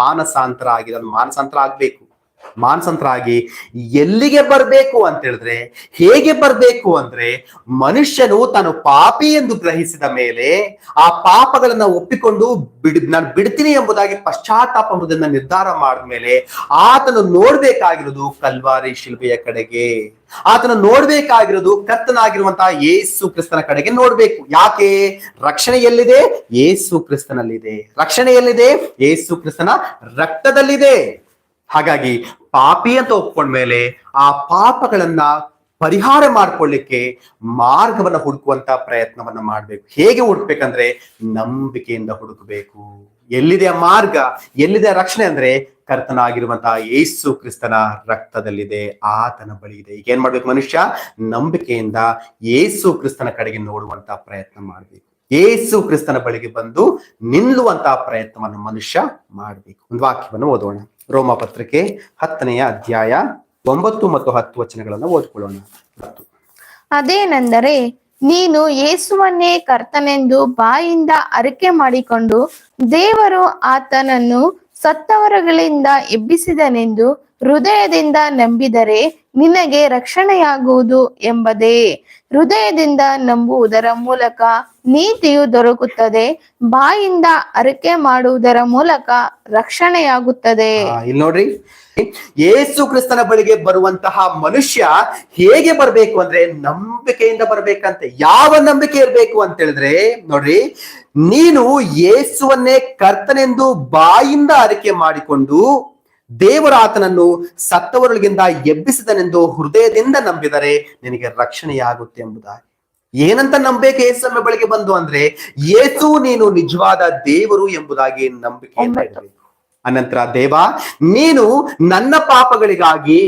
ಮಾನಸಾಂತರ ಆಗಿದೆ, ಅದು ಮಾನಸಾಂತರ ಆಗ್ಬೇಕು. ಮಾನಸಾಂತರ ಆಗಿ ಎಲ್ಲಿಗೆ ಬರ್ಬೇಕು ಅಂತ ಹೇಳಿದ್ರೆ, ಹೇಗೆ ಬರ್ಬೇಕು ಅಂದ್ರೆ, ಮನುಷ್ಯನು ತಾನು ಪಾಪಿ ಎಂದು ಗ್ರಹಿಸಿದ ಮೇಲೆ ಆ ಪಾಪಗಳನ್ನ ಒಪ್ಪಿಕೊಂಡು ನಾನು ಬಿಡ್ತೀನಿ ಎಂಬುದಾಗಿ ಪಶ್ಚಾತ್ತಾಪ ಎಂಬುದನ್ನ ನಿರ್ಧಾರ ಮಾಡಿದ್ಮೇಲೆ ಆತನು ನೋಡ್ಬೇಕಾಗಿರೋದು ಕಲ್ವಾರಿ ಶಿಲ್ಬೆಯ ಕಡೆಗೆ. ಆತನ ನೋಡ್ಬೇಕಾಗಿರೋದು ಕರ್ತನಾಗಿರುವಂತಹ ಯೇಸು ಕ್ರಿಸ್ತನ ಕಡೆಗೆ ನೋಡ್ಬೇಕು. ಯಾಕೆ? ರಕ್ಷಣೆ ಎಲ್ಲಿದೆ? ಯೇಸು ಕ್ರಿಸ್ತನಲ್ಲಿದೆ. ರಕ್ಷಣೆ ಎಲ್ಲಿದೆ? ಯೇಸು ಕ್ರಿಸ್ತನ ರಕ್ತದಲ್ಲಿದೆ. ಹಾಗಾಗಿ ಪಾಪಿ ಅಂತ ಒಪ್ಕೊಂಡ್ಮೇಲೆ ಆ ಪಾಪಗಳನ್ನ ಪರಿಹಾರ ಮಾಡ್ಕೊಳ್ಳಿಕ್ಕೆ ಮಾರ್ಗವನ್ನ ಹುಡುಕುವಂತ ಪ್ರಯತ್ನವನ್ನ ಮಾಡ್ಬೇಕು. ಹೇಗೆ ಹುಡುಕ್ಬೇಕಂದ್ರೆ ನಂಬಿಕೆಯಿಂದ ಹುಡುಕಬೇಕು. ಎಲ್ಲಿದೆ ಆ ಮಾರ್ಗ, ಎಲ್ಲಿದೆ ರಕ್ಷಣೆ ಅಂದ್ರೆ ಕರ್ತನಾಗಿರುವಂತಹ ಯೇಸು ಕ್ರಿಸ್ತನ ರಕ್ತದಲ್ಲಿದೆ, ಆತನ ಬಳಿ ಇದೆ. ಈಗ ಏನ್ ಮಾಡ್ಬೇಕು? ಮನುಷ್ಯ ನಂಬಿಕೆಯಿಂದ ಯೇಸು ಕ್ರಿಸ್ತನ ಕಡೆಗೆ ನೋಡುವಂತ ಪ್ರಯತ್ನ ಮಾಡ್ಬೇಕು. ಯೇಸು ಕ್ರಿಸ್ತನ ಬಳಿಗೆ ಬಂದು ನಿಲ್ಲುವಂತಹ ಪ್ರಯತ್ನವನ್ನು ಮನುಷ್ಯ ಮಾಡ್ಬೇಕು. ಒಂದು ವಾಕ್ಯವನ್ನು ಓದೋಣ. ರೋಮ ಪತ್ರಿಕೆ 10ನೇ ಅಧ್ಯಾಯ 9 ಮತ್ತು 10 ವಚನಗಳನ್ನು ಓದ್ಕೊಳ್ಳೋಣ. ಅದೇನೆಂದರೆ, ನೀನು ಯೇಸುವನ್ನೇ ಕರ್ತನೆಂದು ಬಾಯಿಂದ ಅರಿಕೆ ಮಾಡಿಕೊಂಡು ದೇವರು ಆತನನ್ನು ಸತ್ತವರುಗಳಿಂದ ಎಬ್ಬಿಸಿದನೆಂದು ಹೃದಯದಿಂದ ನಂಬಿದರೆ ನಿನಗೆ ರಕ್ಷಣೆಯಾಗುವುದು ಎಂಬುದೇ. ಹೃದಯದಿಂದ ನಂಬುವುದರ ಮೂಲಕ ನೀತಿಯು ದೊರಕುತ್ತದೆ, ಬಾಯಿಂದ ಅರಿಕೆ ಮಾಡುವುದರ ಮೂಲಕ ರಕ್ಷಣೆಯಾಗುತ್ತದೆ. ಇಲ್ಲಿ ನೋಡ್ರಿ, ಯೇಸು ಕ್ರಿಸ್ತನ ಬಳಿಗೆ ಬರುವಂತಹ ಮನುಷ್ಯ ಹೇಗೆ ಬರ್ಬೇಕು ಅಂದ್ರೆ ನಂಬಿಕೆಯಿಂದ ಬರ್ಬೇಕಂತೆ. ಯಾವ ನಂಬಿಕೆ ಇರ್ಬೇಕು ಅಂತ ಹೇಳಿದ್ರೆ, ನೋಡ್ರಿ, ನೀನು ಯೇಸುವನ್ನೇ ಕರ್ತನೆಂದು ಬಾಯಿಂದ ಅರಿಕೆ ಮಾಡಿಕೊಂಡು ದೇವರ ಆತನನ್ನು ಸತ್ತವರೊಳಗಿಂದ ಎಬ್ಬಿಸಿದನೆಂದು ಹೃದಯದಿಂದ ನಂಬಿದರೆ ನಿನಗೆ ರಕ್ಷಣೆಯಾಗುತ್ತೆ ಎಂಬುದಾಗಿ. ಏನಂತ ನಂಬೇಕು ಯೇಸುವಿನ ಬಳಿಗೆ ಬಂದು ಅಂದ್ರೆ, ಯೇಸು ನೀನು ನಿಜವಾದ ದೇವರು ಎಂಬುದಾಗಿ ನಂಬಿಕೆಯಿಂದ ಇರಬೇಕು. ಅನಂತರ, ದೇವ ನೀನು ನನ್ನ ಪಾಪಗಳಿಗಾಗಿ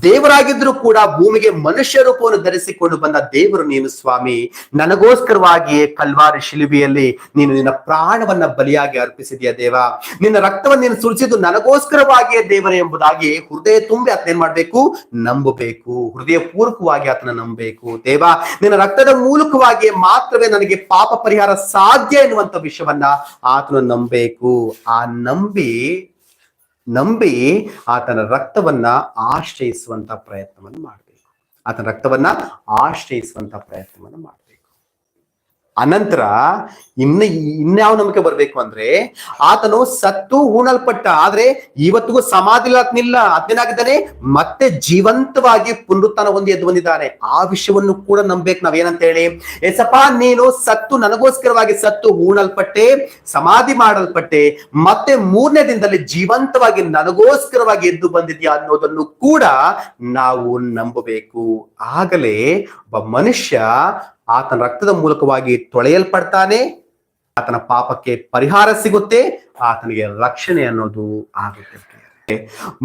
ದೇವರಾಗಿದ್ರು ಕೂಡ ಭೂಮಿಗೆ ಮನುಷ್ಯ ರೂಪವನ್ನು ಧರಿಸಿಕೊಂಡು ಬಂದ ದೇವರು ನೀನು ಸ್ವಾಮಿ. ನನಗೋಸ್ಕರವಾಗಿಯೇ ಕಲ್ವಾರಿ ಶಿಲುಬೆಯಲ್ಲಿ ನೀನು ನಿನ್ನ ಪ್ರಾಣವನ್ನ ಬಲಿಯಾಗಿ ಅರ್ಪಿಸಿದೆಯಾ ದೇವ. ನಿನ್ನ ರಕ್ತವನ್ನು ನೀನು ಸುರಿಸಿದ್ದು ನನಗೋಸ್ಕರವಾಗಿಯೇ ದೇವರೇ ಎಂಬುದಾಗಿ ಹೃದಯ ತುಂಬಿ ಆತನ ಏನ್ ಮಾಡ್ಬೇಕು? ನಂಬಬೇಕು. ಹೃದಯ ಪೂರ್ವಕವಾಗಿ ಆತನ ನಂಬಬೇಕು. ದೇವ, ನಿನ್ನ ರಕ್ತದ ಮೂಲಕವಾಗಿ ಮಾತ್ರವೇ ನನಗೆ ಪಾಪ ಪರಿಹಾರ ಸಾಧ್ಯ ಎನ್ನುವಂತ ವಿಷಯವನ್ನ ಆತನ ನಂಬಬೇಕು. ಆ ನಂಬಿ ಆತನ ರಕ್ತವನ್ನ ಆಶ್ರಯಿಸುವಂತ ಪ್ರಯತ್ನವನ್ನು ಮಾಡಬೇಕು. ಆತನ ರಕ್ತವನ್ನ ಆಶ್ರಯಿಸುವಂತ ಪ್ರಯತ್ನವನ್ನು ಮಾಡಬೇಕು. ಅನಂತರ ಇನ್ಯಾವ ನಂಬಿಕೆ ಬರ್ಬೇಕು ಅಂದ್ರೆ, ಆತನು ಸತ್ತು ಹೂಣಲ್ಪಟ್ಟ, ಆದ್ರೆ ಇವತ್ತಿಗೂ ಸಮಾಧಿ ನಿಲ್ಲ, ಅದೇನಾಗಿದ್ದಾನೆ ಮತ್ತೆ ಜೀವಂತವಾಗಿ ಪುನರುತ್ಥಾನ ಹೊಂದಿ ಎದ್ದು ಬಂದಿದ್ದಾನೆ. ಆ ವಿಷಯವನ್ನು ಕೂಡ ನಂಬೇಕು. ನಾವೇನಂತ ಹೇಳಿ, ಏಸಪ್ಪ ನೀನು ಸತ್ತು ನನಗೋಸ್ಕರವಾಗಿ ಸತ್ತು ಹೂಣಲ್ಪಟ್ಟೆ, ಸಮಾಧಿ ಮಾಡಲ್ಪಟ್ಟೆ, ಮತ್ತೆ 3ನೇ ದಿನದಲ್ಲಿ ಜೀವಂತವಾಗಿ ನನಗೋಸ್ಕರವಾಗಿ ಎದ್ದು ಬಂದಿದ್ಯಾ ಅನ್ನೋದನ್ನು ಕೂಡ ನಾವು ನಂಬಬೇಕು. ಆಗಲೇ ಒಬ್ಬ ಮನುಷ್ಯ ಆತನ ರಕ್ತದ ಮೂಲಕವಾಗಿ ತೊಳೆಯಲ್ಪಡ್ತಾನೆ, ಆತನ ಪಾಪಕ್ಕೆ ಪರಿಹಾರ ಸಿಗುತ್ತೆ, ಆತನಿಗೆ ರಕ್ಷಣೆ ಅನ್ನೋದು ಆಗುತ್ತೆ.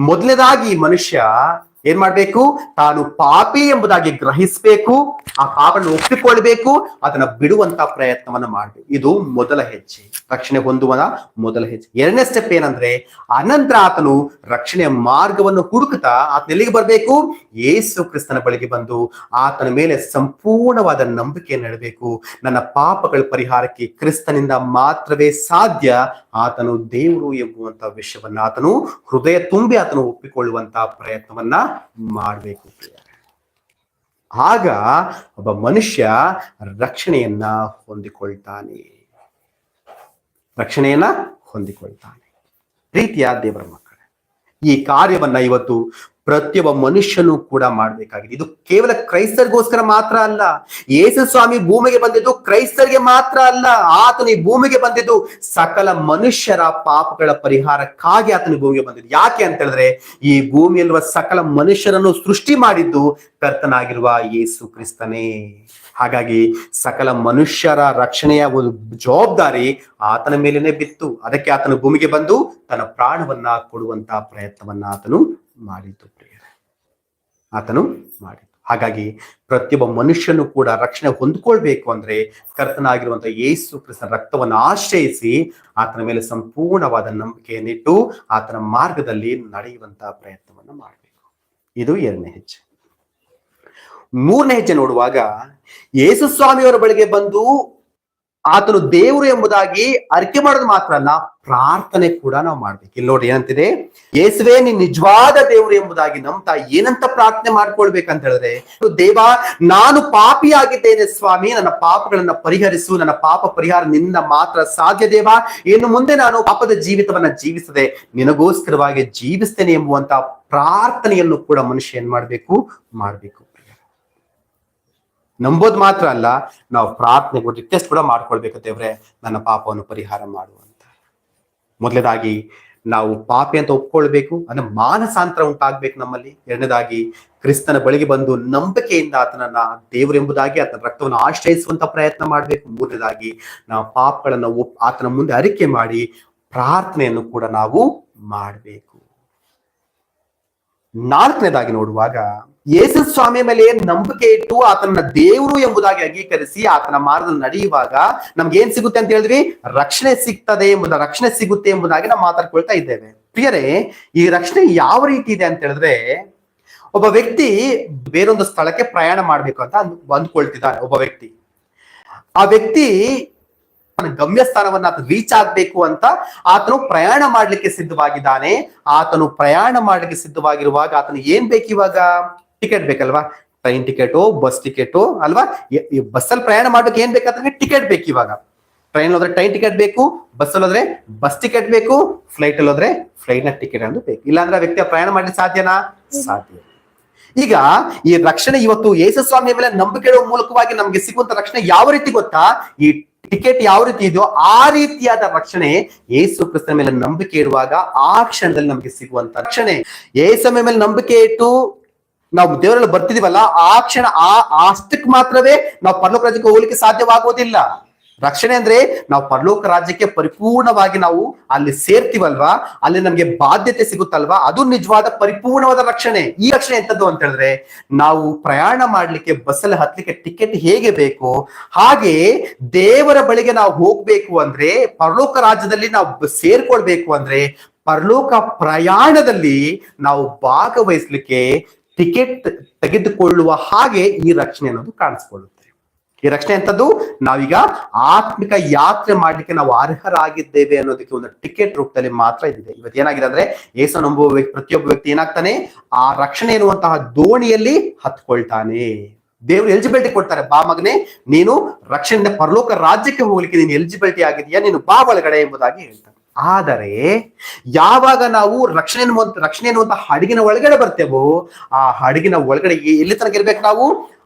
ಮೊದಲನೇದಾಗಿ ಮನುಷ್ಯ ಏನ್ ಮಾಡ್ಬೇಕು? ತಾನು ಪಾಪಿ ಎಂಬುದಾಗಿ ಗ್ರಹಿಸ್ಬೇಕು, ಆ ಪಾಪವನ್ನು ಒಪ್ಪಿಕೊಳ್ಬೇಕು, ಅದನ್ನ ಬಿಡುವಂತ ಪ್ರಯತ್ನವನ್ನ ಮಾಡ್ಬೇಕು. ಇದು ಮೊದಲ ಹೆಜ್ಜೆ, ರಕ್ಷಣೆ ಹೊಂದುವ ಮೊದಲ ಹೆಜ್ಜೆ. 2ನೇ ಸ್ಟೆಪ್ ಏನಂದ್ರೆ, ಅನಂತರ ಆತನು ರಕ್ಷಣೆಯ ಮಾರ್ಗವನ್ನು ಹುಡುಕುತ್ತಾ ಆತನ ಎಲ್ಲಿಗೆ ಬರ್ಬೇಕು? ಯೇಸು ಕ್ರಿಸ್ತನ ಬಳಿಗೆ ಬಂದು ಆತನ ಮೇಲೆ ಸಂಪೂರ್ಣವಾದ ನಂಬಿಕೆಯನ್ನು ಇಡಬೇಕು. ನನ್ನ ಪಾಪಗಳ ಪರಿಹಾರಕ್ಕೆ ಕ್ರಿಸ್ತನಿಂದ ಮಾತ್ರವೇ ಸಾಧ್ಯ, ಆತನು ದೇವರು ಎಂಬುವಂತ ವಿಷಯವನ್ನ ಆತನು ಹೃದಯ ತುಂಬಿ ಆತನು ಒಪ್ಪಿಕೊಳ್ಳುವಂತ ಪ್ರಯತ್ನವನ್ನ ಮಾಡಬೇಕು. ಆಗ ಒಬ್ಬ ಮನುಷ್ಯ ರಕ್ಷಣೆಯನ್ನ ಹೊಂದಿಕೊಳ್ತಾನೆ. ಪ್ರೀತಿಯ ದೇವರ ಮಕ್ಕಳೇ, ಈ ಕಾರ್ಯವನ್ನ ಇವತ್ತು ಪ್ರತಿಯೊಬ್ಬ ಮನುಷ್ಯನು ಕೂಡ ಮಾಡ್ಬೇಕಾಗಿದೆ. ಇದು ಕೇವಲ ಕ್ರೈಸ್ತರಿಗೋಸ್ಕರ ಮಾತ್ರ ಅಲ್ಲ. ಯೇಸು ಸ್ವಾಮಿ ಭೂಮಿಗೆ ಬಂದಿದ್ದು ಕ್ರೈಸ್ತರಿಗೆ ಮಾತ್ರ ಅಲ್ಲ, ಆತನು ಈ ಭೂಮಿಗೆ ಬಂದಿದ್ದು ಸಕಲ ಮನುಷ್ಯರ ಪಾಪಗಳ ಪರಿಹಾರಕ್ಕಾಗಿ ಆತನು ಭೂಮಿಗೆ ಬಂದಿದ್ದು. ಯಾಕೆ ಅಂತ ಹೇಳಿದ್ರೆ, ಈ ಭೂಮಿಯಲ್ಲಿರುವ ಸಕಲ ಮನುಷ್ಯರನ್ನು ಸೃಷ್ಟಿ ಮಾಡಿದ್ದು ಕರ್ತನಾಗಿರುವ ಯೇಸು ಕ್ರಿಸ್ತನೇ. ಹಾಗಾಗಿ ಸಕಲ ಮನುಷ್ಯರ ರಕ್ಷಣೆಯ ಒಂದು ಜವಾಬ್ದಾರಿ ಆತನ ಮೇಲೇನೆ ಬಿತ್ತು. ಅದಕ್ಕೆ ಆತನು ಭೂಮಿಗೆ ಬಂದು ತನ್ನ ಪ್ರಾಣವನ್ನ ಕೊಡುವಂತ ಪ್ರಯತ್ನವನ್ನ ಆತನು ಮಾಡಿದ್ದು. ಹಾಗಾಗಿ ಪ್ರತಿಯೊಬ್ಬ ಮನುಷ್ಯನು ಕೂಡ ರಕ್ಷಣೆ ಹೊಂದ್ಕೊಳ್ಬೇಕು ಅಂದ್ರೆ ಕರ್ತನಾಗಿರುವಂತಹ ಯೇಸು ಕ್ರಿಸ್ತನ ರಕ್ತವನ್ನು ಆಶ್ರಯಿಸಿ ಆತನ ಮೇಲೆ ಸಂಪೂರ್ಣವಾದ ನಂಬಿಕೆಯನ್ನಿಟ್ಟು ಆತನ ಮಾರ್ಗದಲ್ಲಿ ನಡೆಯುವಂತಹ ಪ್ರಯತ್ನವನ್ನ ಮಾಡಬೇಕು. ಇದು 2ನೇ ಹೆಜ್ಜೆ. ಮೂರನೇ ಹೆಜ್ಜೆ ನೋಡುವಾಗ ಯೇಸು ಸ್ವಾಮಿಯವರ ಬಳಿಗೆ ಬಂದು ಆತನು ದೇವರು ಎಂಬುದಾಗಿ ಅರಿಕೆ ಮಾಡೋದು ಮಾತ್ರ ಅಲ್ಲ, ಪ್ರಾರ್ಥನೆ ಕೂಡ ನಾವು ಮಾಡ್ಬೇಕು. ಇಲ್ಲಿ ನೋಡಿ ಏನಂತಿದೆ, ಯೇಸುವೇ ನೀನ್ ನಿಜವಾದ ದೇವರು ಎಂಬುದಾಗಿ ನಂಬ್ತಾ ಏನಂತ ಪ್ರಾರ್ಥನೆ ಮಾಡ್ಕೊಳ್ಬೇಕಂತ ಹೇಳಿದ್ರೆ, ದೇವ ನಾನು ಪಾಪಿಯಾಗಿದ್ದೇನೆ ಸ್ವಾಮಿ, ನನ್ನ ಪಾಪಗಳನ್ನ ಪರಿಹರಿಸು, ನನ್ನ ಪಾಪ ಪರಿಹಾರ ನಿನ್ನ ಮಾತ್ರ ಸಾಧ್ಯ ದೇವ, ಇನ್ನು ಮುಂದೆ ನಾನು ಪಾಪದ ಜೀವಿತವನ್ನ ಜೀವಿಸದೆ ನಿನಗೋಸ್ಕರವಾಗಿ ಜೀವಿಸ್ತೇನೆ ಎಂಬುವಂತ ಪ್ರಾರ್ಥನೆಯನ್ನು ಕೂಡ ಮನುಷ್ಯ ಏನ್ ಮಾಡ್ಬೇಕು. ನಂಬೋದ್ ಮಾತ್ರ ಅಲ್ಲ, ನಾವು ಪ್ರಾರ್ಥನೆ ರಿಕ್ವೆಸ್ಟ್ ಕೂಡ ಮಾಡ್ಕೊಳ್ಬೇಕು. ದೇವ್ರೆ ನನ್ನ ಪಾಪವನ್ನು ಪರಿಹಾರ ಮಾಡುವಂತ. ಮೊದಲನೇದಾಗಿ ನಾವು ಪಾಪಿ ಅಂತ ಒಪ್ಕೊಳ್ಬೇಕು, ಅಂದ್ರೆ ಮಾನಸಾಂತರ ಉಂಟಾಗ್ಬೇಕು ನಮ್ಮಲ್ಲಿ. ಎರಡನೇದಾಗಿ ಕ್ರಿಸ್ತನ ಬಳಿಗೆ ಬಂದು ನಂಬಿಕೆಯಿಂದ ಆತನನ್ನ ದೇವರು ಎಂಬುದಾಗಿ ಆತನ ರಕ್ತವನ್ನು ಆಶ್ರಯಿಸುವಂತ ಪ್ರಯತ್ನ ಮಾಡ್ಬೇಕು. ಮೂರನೇದಾಗಿ ನಾವು ಪಾಪಗಳನ್ನ ಆತನ ಮುಂದೆ ಅರಿಕೆ ಮಾಡಿ ಪ್ರಾರ್ಥನೆಯನ್ನು ಕೂಡ ನಾವು ಮಾಡ್ಬೇಕು. ನಾಲ್ಕನೇದಾಗಿ ನೋಡುವಾಗ ಯೇಸು ಸ್ವಾಮಿಯ ಮೇಲೆ ನಂಬಿಕೆ ಇಟ್ಟು ಆತನ ದೇವರು ಎಂಬುದಾಗಿ ಅಂಗೀಕರಿಸಿ ಆತನ ಮಾರ್ಗದಲ್ಲಿ ನಡೆಯುವಾಗ ನಮ್ಗೆ ಏನ್ ಸಿಗುತ್ತೆ ಅಂತ ಹೇಳಿದ್ವಿ, ರಕ್ಷಣೆ ಸಿಗುತ್ತೆ ಎಂಬುದಾಗಿ ನಾವು ಮಾತಾಡ್ಕೊಳ್ತಾ ಇದ್ದೇವೆ. ಪ್ರಿಯರೇ, ಈ ರಕ್ಷಣೆ ಯಾವ ರೀತಿ ಇದೆ ಅಂತ ಹೇಳಿದ್ರೆ, ಒಬ್ಬ ವ್ಯಕ್ತಿ ಬೇರೊಂದು ಸ್ಥಳಕ್ಕೆ ಪ್ರಯಾಣ ಮಾಡ್ಬೇಕು ಅಂತ ಅಂದ್ಕೊಳ್ತಿದ್ದಾನೆ. ಒಬ್ಬ ವ್ಯಕ್ತಿ, ಆ ವ್ಯಕ್ತಿ ಗಮ್ಯ ಸ್ಥಾನವನ್ನ ರೀಚ್ ಆಗ್ಬೇಕು ಅಂತ ಆತನು ಪ್ರಯಾಣ ಮಾಡ್ಲಿಕ್ಕೆ ಸಿದ್ಧವಾಗಿದ್ದಾನೆ. ಆತನು ಪ್ರಯಾಣ ಮಾಡ್ಲಿಕ್ಕೆ ಸಿದ್ಧವಾಗಿರುವಾಗ ಆತನು ಏನ್ ಬೇಕು, ಇವಾಗ ಟಿಕೆಟ್ ಬೇಕಲ್ವಾ, ಟ್ರೈನ್ ಟಿಕೆಟು, ಬಸ್ ಟಿಕೆಟು ಅಲ್ವಾ. ಬಸ್ಸಲ್ಲಿ ಪ್ರಯಾಣ ಮಾಡ್ಬೇಕು, ಏನ್ ಬೇಕಾದ್ರೆ ಟಿಕೆಟ್ ಬೇಕು. ಇವಾಗ ಟ್ರೈನ್ ಹೋದ್ರೆ ಟ್ರೈನ್ ಟಿಕೆಟ್ ಬೇಕು, ಬಸ್ಸಲ್ಲಿ ಹೋದ್ರೆ ಬಸ್ ಟಿಕೆಟ್ ಬೇಕು, ಫ್ಲೈಟ್ ಅಲ್ಲಿ ಹೋದ್ರೆ ಫ್ಲೈಟ್ ನ ಟಿಕೆಟ್ ಅನ್ನೋದು ಬೇಕು. ಇಲ್ಲಾಂದ್ರೆ ಆ ವ್ಯಕ್ತಿ ಪ್ರಯಾಣ ಮಾಡ್ಲಿಕ್ಕೆ ಸಾಧ್ಯನಾ? ಸಾಧ್ಯ. ಈಗ ಈ ರಕ್ಷಣೆ ಇವತ್ತು ಯೇಸು ಸ್ವಾಮಿಯ ಮೇಲೆ ನಂಬಿಕೆ ಇಡುವ ಮೂಲಕವಾಗಿ ನಮ್ಗೆ ಸಿಗುವಂತ ರಕ್ಷಣೆ ಯಾವ ರೀತಿ ಗೊತ್ತಾ? ಈ ಟಿಕೆಟ್ ಯಾವ ರೀತಿ ಇದೆಯೋ ಆ ರೀತಿಯಾದ ರಕ್ಷಣೆ ಯೇಸು ಕ್ರಿಸ್ತನ ಮೇಲೆ ನಂಬಿಕೆ ಇಡುವಾಗ ಆ ಕ್ಷಣದಲ್ಲಿ ನಮ್ಗೆ ಸಿಗುವಂತ ರಕ್ಷಣೆ. ಯೇಸು ಮೇಲೆ ನಂಬಿಕೆ ಇಟ್ಟು ನಾವು ದೇವರಲ್ಲಿ ಬರ್ತಿದೀವಲ್ಲ, ಆ ಕ್ಷಣ ಅಷ್ಟಕ್ಕೆ ಮಾತ್ರವೇ ನಾವು ಪರಲೋಕ ರಾಜ್ಯಕ್ಕೆ ಹೋಗ್ಲಿಕ್ಕೆ ಸಾಧ್ಯವಾಗೋದಿಲ್ಲ. ರಕ್ಷಣೆ ಅಂದ್ರೆ ನಾವು ಪರಲೋಕ ರಾಜ್ಯಕ್ಕೆ ಪರಿಪೂರ್ಣವಾಗಿ ನಾವು ಅಲ್ಲಿ ಸೇರ್ತೀವಲ್ವಾ, ಅಲ್ಲಿ ನಮ್ಗೆ ಬಾಧ್ಯತೆ ಸಿಗುತ್ತಲ್ವಾ, ಅದು ನಿಜವಾದ ಪರಿಪೂರ್ಣವಾದ ರಕ್ಷಣೆ. ಈ ರಕ್ಷಣೆ ಎಂತದ್ದು ಅಂತ ಹೇಳಿದ್ರೆ, ನಾವು ಪ್ರಯಾಣ ಮಾಡ್ಲಿಕ್ಕೆ ಬಸ್ಸಲ್ಲಿ ಹತ್ಲಿಕ್ಕೆ ಟಿಕೆಟ್ ಹೇಗೆ ಬೇಕು, ಹಾಗೆ ದೇವರ ಬಳಿಗೆ ನಾವು ಹೋಗ್ಬೇಕು ಅಂದ್ರೆ, ಪರಲೋಕ ರಾಜ್ಯದಲ್ಲಿ ನಾವು ಸೇರ್ಕೊಳ್ಬೇಕು ಅಂದ್ರೆ, ಪರಲೋಕ ಪ್ರಯಾಣದಲ್ಲಿ ನಾವು ಭಾಗವಹಿಸ್ಲಿಕ್ಕೆ ಟಿಕೆಟ್ ತೆಗೆದುಕೊಳ್ಳುವ ಹಾಗೆ ಈ ರಕ್ಷಣೆ ಅನ್ನೋದು ಕಾಣಿಸ್ಕೊಳ್ಳುತ್ತೆ. ಈ ರಕ್ಷಣೆ ಅಂತದ್ದು ನಾವೀಗ ಆತ್ಮಿಕ ಯಾತ್ರೆ ಮಾಡ್ಲಿಕ್ಕೆ ನಾವು ಅರ್ಹರಾಗಿದ್ದೇವೆ ಅನ್ನೋದಕ್ಕೆ ಒಂದು ಟಿಕೆಟ್ ರೂಪದಲ್ಲಿ ಮಾತ್ರ ಇದಿದೆ. ಇವತ್ತು ಏನಾಗಿದೆ ಅಂದ್ರೆ, ಯೇಸು ನಂಬುವ ಪ್ರತಿಯೊಬ್ಬ ವ್ಯಕ್ತಿ ಏನಾಗ್ತಾನೆ, ಆ ರಕ್ಷಣೆ ಎನ್ನುವಂತಹ ದೋಣಿಯಲ್ಲಿ ಹತ್ಕೊಳ್ತಾನೆ. ದೇವರು ಎಲಿಜಿಬಿಲಿಟಿ ಕೊಡ್ತಾರೆ, ಬಾ ಮಗನೇ ನೀನು ರಕ್ಷಣೆಯಿಂದ ಪರಲೋಕ ರಾಜ್ಯಕ್ಕೆ ಹೋಗ್ಲಿಕ್ಕೆ ನೀನು ಎಲಿಜಿಬಿಲಿಟಿ ಆಗಿದೆಯಾ, ನೀನು ಬಾ ಒಳಗಡೆ ಎಂಬುದಾಗಿ ಹೇಳ್ತಾರೆ. ಆದರೆ ಯಾವಾಗ ನಾವು ರಕ್ಷಣೆ ಎನ್ನುವಂತ ಹಡಗಿನ ಒಳಗಡೆ ಬರ್ತೇವೋ, ಆ ಹಡಗಿನ ಒಳಗಡೆ ಎಲ್ಲಿ ತನಕ ಇರ್ಬೇಕು ನಾವು,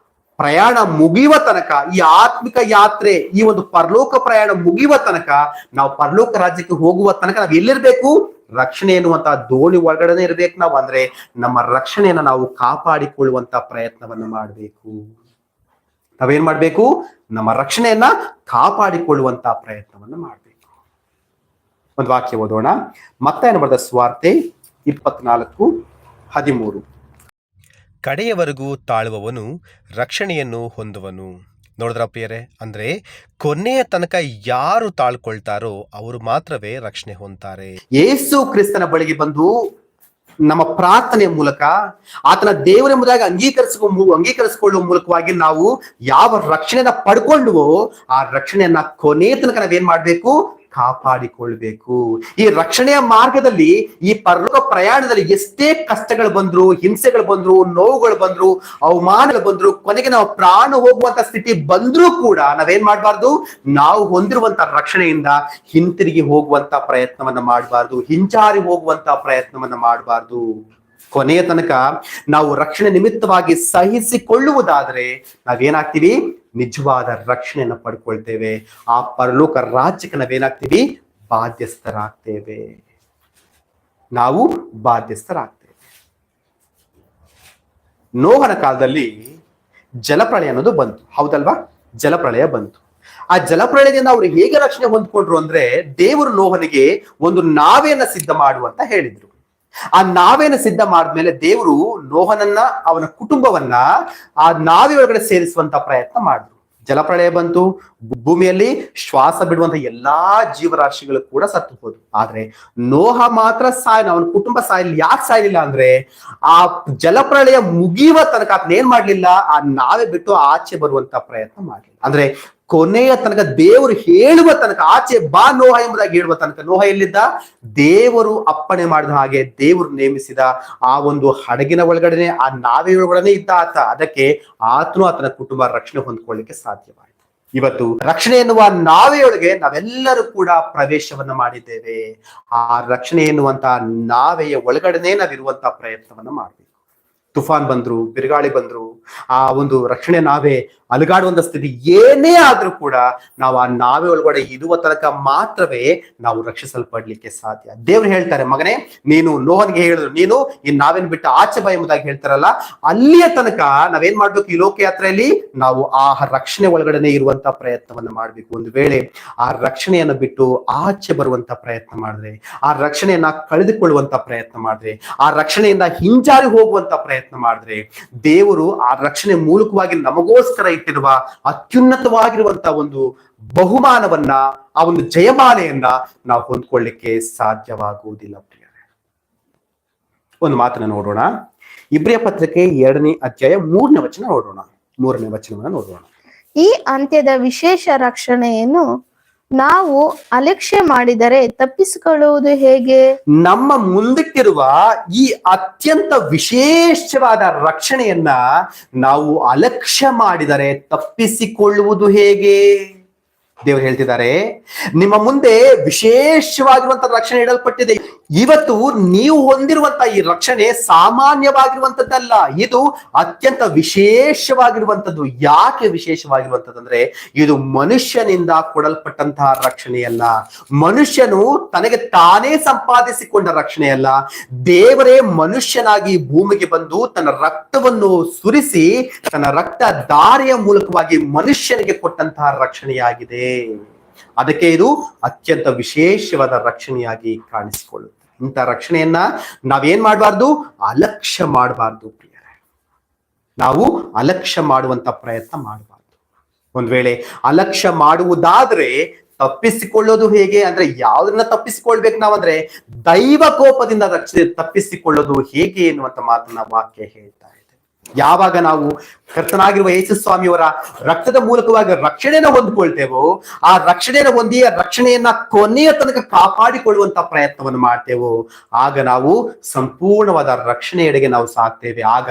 ಪ್ರಯಾಣ ಮುಗಿಯುವ ತನಕ, ಈ ಆತ್ಮಿಕ ಯಾತ್ರೆ, ಈ ಒಂದು ಪರಲೋಕ ಪ್ರಯಾಣ ಮುಗಿಯುವ ತನಕ, ನಾವು ಪರಲೋಕ ರಾಜ್ಯಕ್ಕೆ ಹೋಗುವ ತನಕ ನಾವು ಎಲ್ಲಿರ್ಬೇಕು, ರಕ್ಷಣೆ ಎನ್ನುವಂತಹ ದೋಣಿ ಒಳಗಡೆ ಇರ್ಬೇಕು ನಾವು. ಅಂದ್ರೆ ನಮ್ಮ ರಕ್ಷಣೆಯನ್ನ ನಾವು ಕಾಪಾಡಿಕೊಳ್ಳುವಂತ ಪ್ರಯತ್ನವನ್ನ ಮಾಡ್ಬೇಕು. ನಾವೇನ್ ಮಾಡ್ಬೇಕು, ನಮ್ಮ ರಕ್ಷಣೆಯನ್ನ ಕಾಪಾಡಿಕೊಳ್ಳುವಂತ ಪ್ರಯತ್ನವನ್ನ ಮಾಡ್ಬೇಕು. ಒಂದು ವಾಕ್ಯ ಓದೋಣ. ಮತ್ತಾಯನ ಬರೆದ ಸುವಾರ್ತೆ 24:13. ಕಡೆಯವರೆಗೂ ತಾಳುವವನು ರಕ್ಷಣೆಯನ್ನು ಹೊಂದುವನು. ನೋಡಿದ್ರ ಪ್ರಿಯರೇ, ಅಂದ್ರೆ ಕೊನೆಯ ತನಕ ಯಾರು ತಾಳ್ಕೊಳ್ತಾರೋ ಅವರು ಮಾತ್ರವೇ ರಕ್ಷಣೆ ಹೊಂದ್ತಾರೆ. ಯೇಸು ಕ್ರಿಸ್ತನ ಬಳಿಗೆ ಬಂದು ನಮ್ಮ ಪ್ರಾರ್ಥನೆಯ ಮೂಲಕ ಆತನ ದೇವರೆಂಬುದಾಗಿ ಅಂಗೀಕರಿಸಿಕೊಳ್ಳುವ ಮೂಲಕವಾಗಿ ನಾವು ಯಾವ ರಕ್ಷಣೆಯನ್ನ ಪಡ್ಕೊಂಡ್ವೋ ಆ ರಕ್ಷಣೆಯನ್ನ ಕೊನೆಯ ತನಕ ನಾವೇನ್ ಮಾಡ್ಬೇಕು, ಕಾಪಾಡಿಕೊಳ್ಬೇಕು. ಈ ರಕ್ಷಣೆಯ ಮಾರ್ಗದಲ್ಲಿ, ಈ ಪರಲೋಕ ಪ್ರಯಾಣದಲ್ಲಿ ಎಷ್ಟೇ ಕಷ್ಟಗಳು ಬಂದ್ರು, ಹಿಂಸೆಗಳು ಬಂದ್ರು, ನೋವುಗಳು ಬಂದ್ರು, ಅವಮಾನಗಳು ಬಂದ್ರು, ಕೊನೆಗೆ ನಾವು ಪ್ರಾಣ ಹೋಗುವಂತ ಸ್ಥಿತಿ ಬಂದ್ರೂ ಕೂಡ ನಾವೇನ್ ಮಾಡ್ಬಾರ್ದು, ನಾವು ಹೊಂದಿರುವಂತ ರಕ್ಷಣೆಯಿಂದ ಹಿಂತಿರುಗಿ ಹೋಗುವಂತ ಪ್ರಯತ್ನವನ್ನ ಮಾಡಬಾರ್ದು, ಹಿಂಜಾರಿ ಹೋಗುವಂತ ಪ್ರಯತ್ನವನ್ನ ಮಾಡಬಾರ್ದು. ಕೊನೆಯ ತನಕ ನಾವು ರಕ್ಷಣೆ ನಿಮಿತ್ತವಾಗಿ ಸಹಿಸಿಕೊಳ್ಳುವುದಾದ್ರೆ ನಾವೇನಾಗ್ತೀವಿ, ನಿಜವಾದ ರಕ್ಷಣೆಯನ್ನ ಪಡ್ಕೊಳ್ತೇವೆ. ಆ ಪರಲೋಕ ರಾಜ್ಯಕ್ಕೆ ನಾವೇನಾಗ್ತೀವಿ, ಬಾಧ್ಯಸ್ಥರಾಗ್ತೇವೆ. ನಾವು ಬಾಧ್ಯಸ್ಥರಾಗ್ತೇವೆ. ನೋಹನ ಕಾಲದಲ್ಲಿ ಜಲಪ್ರಳಯ ಅನ್ನೋದು ಬಂತು, ಹೌದಲ್ವಾ? ಜಲಪ್ರಳಯ ಬಂತು. ಆ ಜಲಪ್ರಳಯದಿಂದ ಅವರು ಹೇಗೆ ರಕ್ಷಣೆ ಹೊಂದ್ಕೊಂಡ್ರು ಅಂದ್ರೆ, ದೇವರು ನೋಹನಿಗೆ ಒಂದು ನಾವೆಯನ್ನ ಸಿದ್ಧ ಮಾಡುವಂತ ಹೇಳಿದ್ರು. ಆ ನಾವೆಯನ್ನು ಸಿದ್ಧ ಮಾಡಿದ್ಮೇಲೆ ದೇವರು ನೋಹನನ್ನ, ಅವನ ಕುಟುಂಬವನ್ನ ಆ ನಾವೆ ಒಳಗಡೆ ಸೇರಿಸುವಂತ ಪ್ರಯತ್ನ ಮಾಡಿದ್ರು. ಜಲಪ್ರಳಯ ಬಂತು, ಭೂಮಿಯಲ್ಲಿ ಶ್ವಾಸ ಬಿಡುವಂತ ಎಲ್ಲಾ ಜೀವರಾಶಿಗಳು ಕೂಡ ಸತ್ತು ಹೋದ್ರು. ಆದ್ರೆ ನೋಹ ಮಾತ್ರ ಅವನ ಕುಟುಂಬ ಸಾಯಲಿಲ್ಲ. ಯಾಕೆ ಸಾಯಲಿಲ್ಲ ಅಂದ್ರೆ ಆ ಜಲಪ್ರಳಯ ಮುಗಿಯುವ ತನಕ ಆತನ ಏನ್ ಮಾಡ್ಲಿಲ್ಲ, ಆ ನಾವೇ ಬಿಟ್ಟು ಆಚೆ ಬರುವಂತ ಪ್ರಯತ್ನ ಮಾಡ್ಲಿಲ್ಲ. ಅಂದ್ರೆ ಕೊನೆಯ ತನಕ ದೇವರು ಹೇಳುವ ತನಕ, ಆಚೆ ಬಾ ನೋಹ ಎಂಬುದಾಗಿ ಹೇಳುವ ತನಕ ನೋಹ ಎಲ್ಲಿದ್ದ? ದೇವರು ಅಪ್ಪಣೆ ಮಾಡಿದ ಹಾಗೆ, ದೇವರು ನೇಮಿಸಿದ ಆ ಒಂದು ಹಡಗಿನ ಒಳಗಡೆ, ಆ ನಾವೆ ಒಳಗಡೆ ಇದ್ದ ಆತ. ಅದಕ್ಕೆ ಆತನು ಆತನ ಕುಟುಂಬ ರಕ್ಷಣೆ ಹೊಂದ್ಕೊಳ್ಳಿಕ್ಕೆ ಸಾಧ್ಯವಾಯಿತು. ಇವತ್ತು ರಕ್ಷಣೆ ಎನ್ನುವ ನಾವೆಯೊಳಗೆ ನಾವೆಲ್ಲರೂ ಕೂಡ ಪ್ರವೇಶವನ್ನ ಮಾಡಿದ್ದೇವೆ. ಆ ರಕ್ಷಣೆ ಎನ್ನುವಂತ ನಾವೆಯ ಒಳಗಡೆನೆ ನಾವಿರುವಂತ ಪ್ರಯತ್ನವನ್ನ ಮಾಡ್ಬೇಕು. ತುಫಾನ್ ಬಂದ್ರು, ಬಿರುಗಾಳಿ ಬಂದ್ರು, ಆ ಒಂದು ರಕ್ಷಣೆ ನಾವೇ ಅಲುಗಾಡುವಂತ ಸ್ಥಿತಿ ಏನೇ ಆದ್ರೂ ಕೂಡ ನಾವು ಆ ನಾವೇ ಒಳಗಡೆ ಇರುವ ತನಕ ಮಾತ್ರವೇ ನಾವು ರಕ್ಷಿಸಲ್ಪಡ್ಲಿಕ್ಕೆ ಸಾಧ್ಯ. ದೇವ್ರು ಹೇಳ್ತಾರೆ, ಮಗನೇ ನೀನು ನೋಹನ್ಗೆ ಹೇಳಿದ್ರು, ನೀನು ಈ ನಾವೇನ್ ಬಿಟ್ಟು ಆಚೆ ಬಾ ಎಂಬುದಾಗಿ ಹೇಳ್ತಾರಲ್ಲ, ಅಲ್ಲಿಯ ತನಕ ನಾವೇನ್ ಮಾಡ್ಬೇಕು? ಈ ಲೋಕಯಾತ್ರೆಯಲ್ಲಿ ನಾವು ಆ ರಕ್ಷಣೆ ಒಳಗಡೆ ಇರುವಂತ ಪ್ರಯತ್ನವನ್ನ ಮಾಡ್ಬೇಕು. ಒಂದು ವೇಳೆ ಆ ರಕ್ಷಣೆಯನ್ನು ಬಿಟ್ಟು ಆಚೆ ಬರುವಂತ ಪ್ರಯತ್ನ ಮಾಡಿದ್ರೆ, ಆ ರಕ್ಷಣೆಯನ್ನ ಕಳೆದುಕೊಳ್ಳುವಂತ ಪ್ರಯತ್ನ ಮಾಡಿದ್ರೆ, ಆ ರಕ್ಷಣೆಯಿಂದ ಹಿಂಜಾರಿ ಹೋಗುವಂತ ಪ್ರಯತ್ನ ಮಾಡಿದ್ರೆ, ದೇವರು ಆ ರಕ್ಷಣೆ ಮೂಲಕವಾಗಿ ನಮಗೋಸ್ಕರ ಇಟ್ಟಿರುವ ಅತ್ಯುನ್ನತವಾಗಿರುವಂತ ಒಂದು ಬಹುಮಾನವನ್ನ, ಆ ಒಂದು ಜಯಮಾಲೆಯನ್ನ ನಾವು ಹೊಂದ್ಕೊಳ್ಳಿಕ್ಕೆ ಸಾಧ್ಯವಾಗುವುದಿಲ್ಲ. ಪ್ರಿಯರೇ, ಒಂದು ಮಾತನ್ನ ನೋಡೋಣ. ಇಬ್ರಿಯ ಪತ್ರಿಕೆ 2ನೇ ಅಧ್ಯಾಯ 3ನೇ ವಚನ ನೋಡೋಣ. 3ನೇ ವಚನವನ್ನ ನೋಡೋಣ. ಈ ಅಂತ್ಯದ ವಿಶೇಷ ರಕ್ಷಣೆಯನ್ನು ನಾವು ಅಲಕ್ಷ್ಯ ಮಾಡಿದರೆ ತಪ್ಪಿಸಿಕೊಳ್ಳುವುದು ಹೇಗೆ? ನಮ್ಮ ಮುಂದಕ್ಕಿರುವ ಈ ಅತ್ಯಂತ ವಿಶೇಷವಾದ ರಕ್ಷಣೆಯನ್ನ ನಾವು ಅಲಕ್ಷ್ಯ ಮಾಡಿದರೆ ತಪ್ಪಿಸಿಕೊಳ್ಳುವುದು ಹೇಗೆ? ದೇವರು ಹೇಳ್ತಿದ್ದಾರೆ, ನಿಮ್ಮ ಮುಂದೆ ವಿಶೇಷವಾಗಿರುವಂತ ರಕ್ಷಣೆ ಇಡಲ್ಪಟ್ಟಿದೆ. ಇವತ್ತು ನೀವು ಹೊಂದಿರುವಂತ ಈ ರಕ್ಷಣೆ ಸಾಮಾನ್ಯವಾಗಿರುವಂತದ್ದಲ್ಲ, ಇದು ಅತ್ಯಂತ ವಿಶೇಷವಾಗಿರುವಂತದ್ದು. ಯಾಕೆ ವಿಶೇಷವಾಗಿರುವಂತದ್ದು ಅಂದ್ರೆ, ಇದು ಮನುಷ್ಯನಿಂದ ಕೊಡಲ್ಪಟ್ಟಂತಹ ರಕ್ಷಣೆಯಲ್ಲ, ಮನುಷ್ಯನು ತನಗೆ ತಾನೇ ಸಂಪಾದಿಸಿಕೊಂಡ ರಕ್ಷಣೆಯಲ್ಲ. ದೇವರೇ ಮನುಷ್ಯನಾಗಿ ಭೂಮಿಗೆ ಬಂದು ತನ್ನ ರಕ್ತವನ್ನು ಸುರಿಸಿ, ತನ್ನ ರಕ್ತ ಧಾರೆಯ ಮೂಲಕವಾಗಿ ಮನುಷ್ಯನಿಗೆ ಕೊಟ್ಟಂತಹ ರಕ್ಷಣೆಯಾಗಿದೆ. ಅದಕ್ಕೆ ಇದು ಅತ್ಯಂತ ವಿಶೇಷವಾದ ರಕ್ಷಣೆಯಾಗಿ ಕಾಣಿಸಿಕೊಳ್ಳುತ್ತೆ. ಇಂಥ ರಕ್ಷಣೆಯನ್ನ ನಾವೇನ್ ಮಾಡಬಾರ್ದು? ಅಲಕ್ಷ್ಯ ಮಾಡಬಾರ್ದು ಪ್ರಿಯರೇ. ನಾವು ಅಲಕ್ಷ್ಯ ಮಾಡುವಂತ ಪ್ರಯತ್ನ ಮಾಡಬಾರ್ದು. ಒಂದ್ ವೇಳೆ ಅಲಕ್ಷ್ಯ ಮಾಡುವುದಾದ್ರೆ ತಪ್ಪಿಸಿಕೊಳ್ಳೋದು ಹೇಗೆ ಅಂದ್ರೆ, ಯಾವ್ದನ್ನ ತಪ್ಪಿಸಿಕೊಳ್ಬೇಕು ನಾವಂದ್ರೆ, ದೈವ ಕೋಪದಿಂದ ತಪ್ಪಿಸಿಕೊಳ್ಳೋದು ಹೇಗೆ ಎನ್ನುವಂತ ಮಾತನ್ನ ವಾಕ್ಯ ಹೇಳ್ತಾ ಇದೆ. ಯಾವಾಗ ನಾವು ಕರ್ತನಾಗಿರುವ ಯೇಸು ಸ್ವಾಮಿಯವರ ರಕ್ತದ ಮೂಲಕವಾಗಿ ರಕ್ಷಣೆಯನ್ನು ಹೊಂದ್ಕೊಳ್ತೇವೋ, ಆ ರಕ್ಷಣೆಯನ್ನು ಹೊಂದಿ ಆ ರಕ್ಷಣೆಯನ್ನ ಕೊನೆಯ ತನಕ ಕಾಪಾಡಿಕೊಳ್ಳುವಂತ ಪ್ರಯತ್ನವನ್ನು ಮಾಡ್ತೇವೋ, ಆಗ ನಾವು ಸಂಪೂರ್ಣವಾದ ರಕ್ಷಣೆಯೆಡೆಗೆ ನಾವು ಸಾಕ್ತೇವೆ. ಆಗ